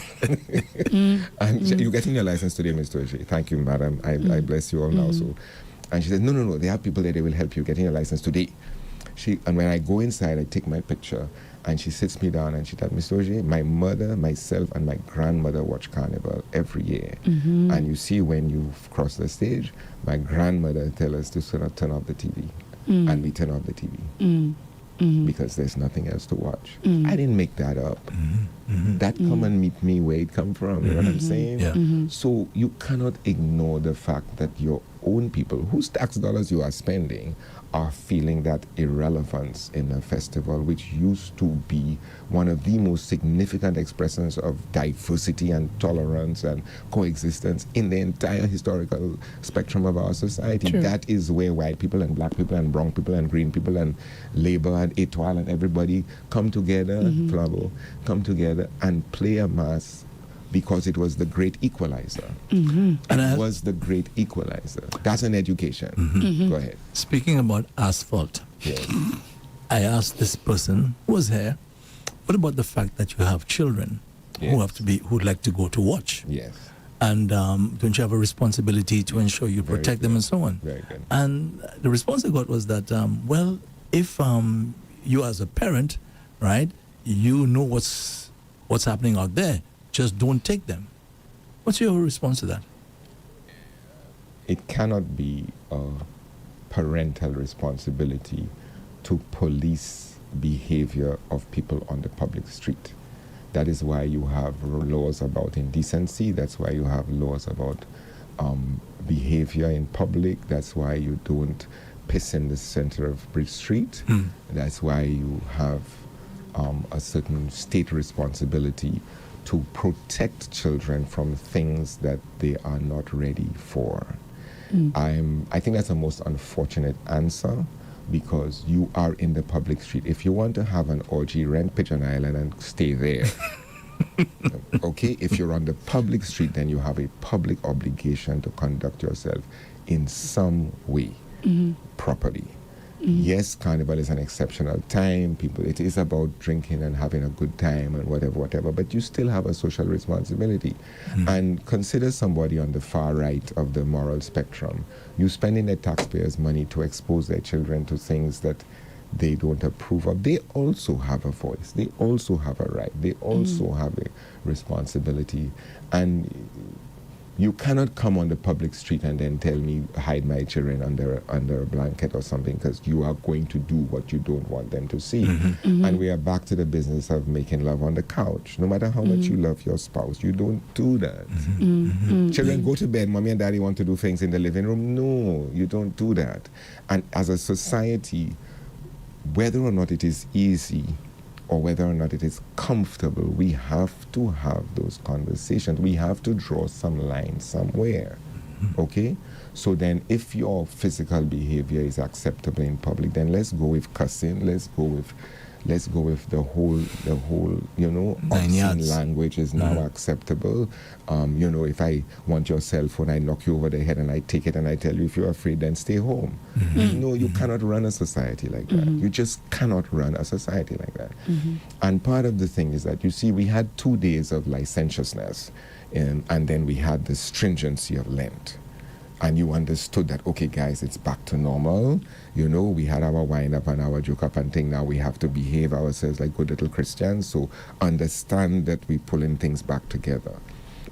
And you're getting your license today, Miss Oje. Thank you, madam. I bless you all now. So, and she said, no. There are people there. They will help you getting your license today. And when I go inside, I take my picture. And she sits me down and she tells me, Mr. Oje, my mother, myself, and my grandmother watch Carnival every year. And you see, when you cross the stage, my grandmother tells us to sort of turn off the TV. And we turn off the TV. Because there's nothing else to watch. I didn't make that up. That come and meet me where it come from. You know what I'm saying? Yeah. So you cannot ignore the fact that your own people, whose tax dollars you are spending, are feeling that irrelevance in a festival which used to be one of the most significant expressions of diversity and tolerance and coexistence in the entire historical spectrum of our society. True. That is where white people and black people and brown people and green people and labor and étoile and everybody come together, Flavo, come together and play a mass, because it was the great equalizer. And it was the great equalizer. That's an education. Go ahead. Speaking about asphalt, Yes. I asked this person who was here, what about the fact that you have children who'd like to go to watch? Yes. And don't you have a responsibility to ensure you Very protect them good. and so on? Very good. And the response I got was that, well, if you as a parent, right, you know what's happening out there, just don't take them. What's your response to that? It cannot be a parental responsibility to police behavior of people on the public street. That is why you have laws about indecency. That's why you have laws about behavior in public. That's why you don't piss in the center of Bridge Street. That's why you have a certain state responsibility to protect children from things that they are not ready for. I think that's the most unfortunate answer, because you are in the public street. If you want to have an orgy, rent Pigeon Island and stay there. Okay? If you're on the public street, then you have a public obligation to conduct yourself in some way properly. Yes, Carnival is an exceptional time. It is about drinking and having a good time and whatever, but you still have a social responsibility. And consider somebody on the far right of the moral spectrum. You spending their taxpayers' money to expose their children to things that they don't approve of. They also have a voice. They also have a right. They also have a responsibility. And You cannot come on the public street and then tell me hide my children under a blanket or something, because you are going to do what you don't want them to see. And we are back to the business of making love on the couch. No matter how much you love your spouse, you don't do that. Children, go to bed. Mommy and daddy want to do things in the living room. No, you don't do that. And as a society, whether or not it is easy or whether or not it is comfortable, we have to have those conversations. We have to draw some line somewhere, okay? So then if your physical behavior is acceptable in public, then let's go with cussing, let's go with the whole, you know, obscene language is now acceptable. You know, if I want your cell phone, I knock you over the head and I take it and I tell you, if you're afraid, then stay home. No, you cannot run a society like that. You just cannot run a society like that. And part of the thing is that, you see, we had 2 days of licentiousness, and then we had the stringency of Lent. And you understood that, okay, guys, it's back to normal. You know, we had our wind up and our joke up and thing. Now we have to behave ourselves like good little Christians. So understand that we're pulling things back together.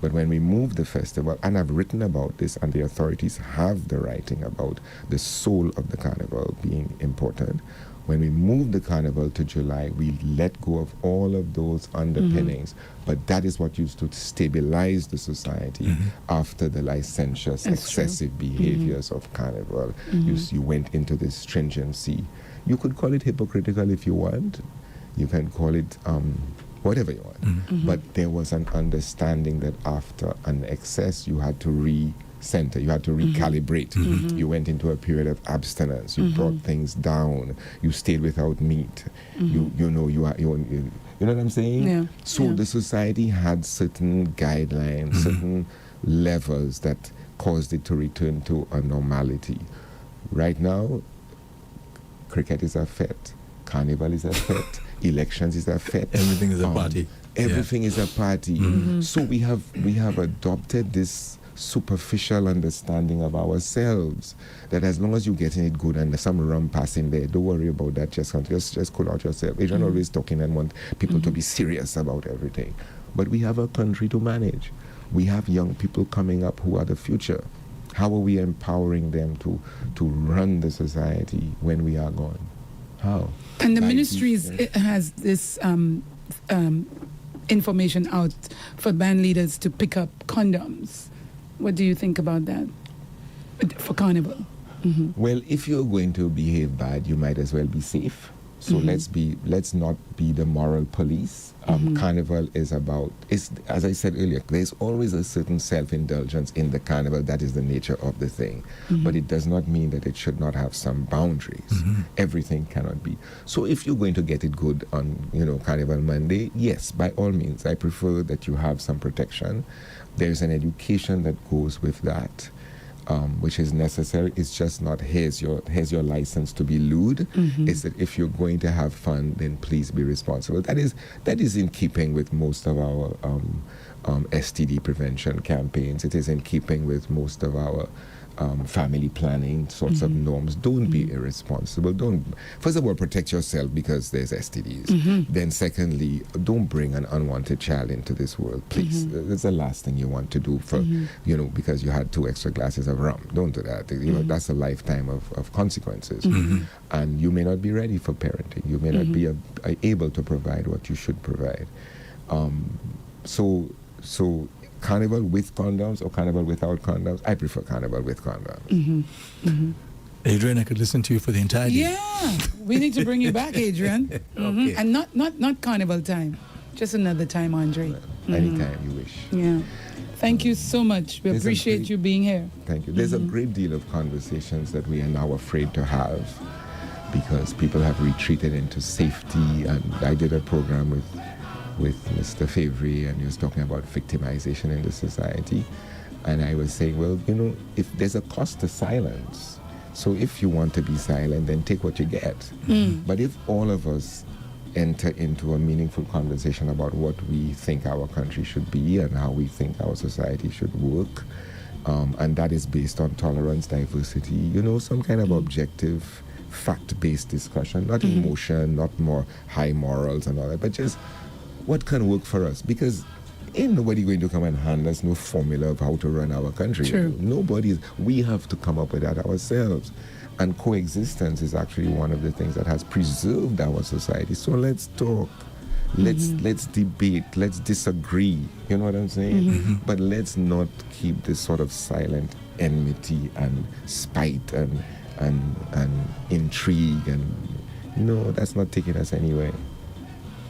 But when we move the festival, and I've written about this, and the authorities have the writing about the soul of the carnival being important. When we move the carnival to July, we let go of all of those underpinnings. But that is what used to stabilize the society after the licentious, excessive behaviors of carnival. You went into this stringency. You could call it hypocritical if you want. You can call it whatever you want. But there was an understanding that after an excess, you had to recenter, you had to recalibrate. You went into a period of abstinence. You brought things down. You stayed without meat. You know what I'm saying? Yeah. So the society had certain guidelines, certain levels that caused it to return to a normality. Right now, cricket is a fete, carnival is a fete, elections is a fete. Everything is a party. Everything is a party. So we have adopted this superficial understanding of ourselves that as long as you're getting it good and there's some rum passing there, don't worry about that. Just cool out yourself. Adrian always talking and want people to be serious about everything. But we have a country to manage. We have young people coming up who are the future. How are we empowering them to run the society when we are gone? How? And the ministries has this information out for band leaders to pick up condoms. What do you think about that for carnival? Well, if you're going to behave bad, you might as well be safe. So let's not be the moral police. Carnival is about, as I said earlier, there's always a certain self-indulgence in the carnival. That is the nature of the thing. But it does not mean that it should not have some boundaries. Everything cannot be. So if you're going to get it good on, Carnival Monday, yes, by all means, I prefer that you have some protection. There's an education that goes with that. Which is necessary. It's just not here's your license to be lewd. It's that if you're going to have fun, then please be responsible. That is in keeping with most of our STD prevention campaigns. It is in keeping with most of our family planning sorts of norms. Don't be irresponsible. First of all, protect yourself because there's STDs. Then secondly, don't bring an unwanted child into this world, please. That's the last thing you want to do for, because you had 2 extra glasses of rum. Don't do that. That's a lifetime of consequences. And you may not be ready for parenting. You may not be able to provide what you should provide. So carnival with condoms or carnival without condoms? I prefer carnival with condoms. Adrian, I could listen to you for the entire day. Yeah, we need to bring you back, Adrian. Okay. And not carnival time, just another time, Andre. Anytime you wish. Yeah. Thank you so much. We appreciate you being here. Thank you. There's a great deal of conversations that we are now afraid to have because people have retreated into safety. And I did a program with Mr. Favre, and he was talking about victimization in the society. And I was saying, well, if there's a cost to silence, so if you want to be silent, then take what you get. But if all of us enter into a meaningful conversation about what we think our country should be and how we think our society should work, and that is based on tolerance, diversity, some kind of objective, fact-based discussion, not emotion, not more high morals and all that, but just what can work for us? Because ain't nobody going to come and hand us no formula of how to run our country. True. We have to come up with that ourselves. And coexistence is actually one of the things that has preserved our society. So let's talk. Let's debate. Let's disagree. You know what I'm saying? But let's not keep this sort of silent enmity and spite and intrigue. And no, that's not taking us anywhere.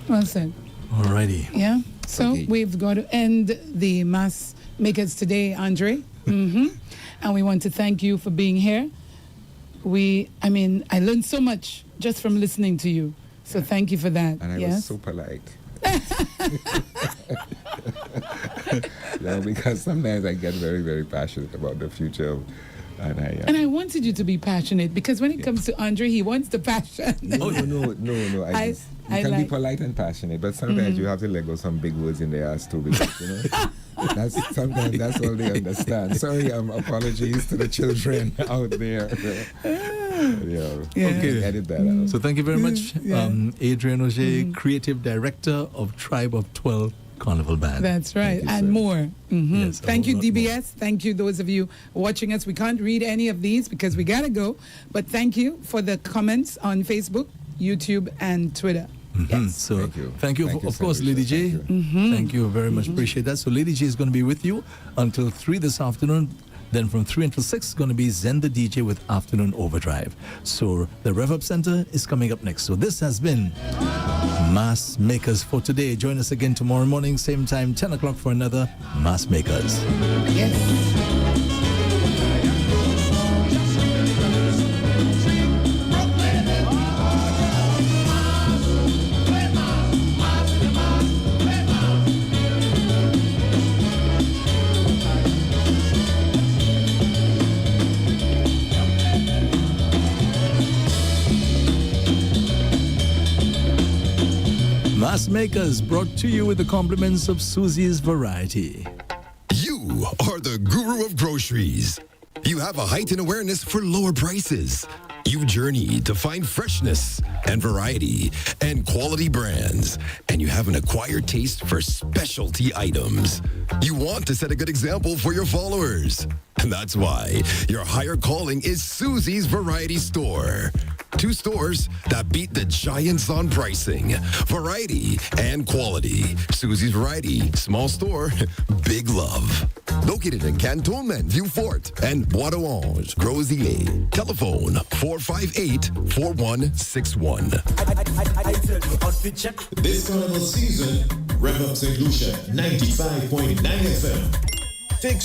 Well said. Alrighty. Yeah. So Okay. we've got to end the Mass Makers today, Andre. And we want to thank you for being here. I learned so much just from listening to you. So thank you for that. And I was so polite. Because sometimes I get very, very passionate about the future of, And I wanted you to be passionate because when it comes to Andre, he wants the passion. No. You can be polite and passionate, but sometimes you have to let go some big words in their ass too, because sometimes that's all they understand. Sorry, apologies to the children out there. Okay. Edit that out. So thank you very much, Adrian Auger, Creative Director of Tribe of 12 Carnival Band. That's right, you, and sir. more. Yes, Thank a you, whole lot DBS. more. Thank you, those of you watching us. We can't read any of these because we gotta go. But thank you for the comments on Facebook, YouTube, and Twitter. Yes. So Thank you. of St. course, Lady Lucia. J. Thank you. Thank you very much. Appreciate that. So Lady J is going to be with you until 3 this afternoon. Then from 3 until 6 is going to be Zen the DJ with Afternoon Overdrive. So the REV-UP Center is coming up next. So this has been Mass Makers for today. Join us again tomorrow morning, same time, 10 o'clock for another Mass Makers. Yes. Mass Makers brought to you with the compliments of Susie's Variety. You are the guru of groceries. You have a heightened awareness for lower prices. You journey to find freshness and variety and quality brands. And you have an acquired taste for specialty items. You want to set a good example for your followers. And that's why your higher calling is Susie's Variety Store. 2 stores that beat the giants on pricing, variety, and quality. Susie's Variety, small store, big love. Located in Cantonment, Vieux Fort, and Bois d'Orange, Grosillier. Telephone 458-4161. This carnival season, rev up St. Lucia 95.9 FM. Fix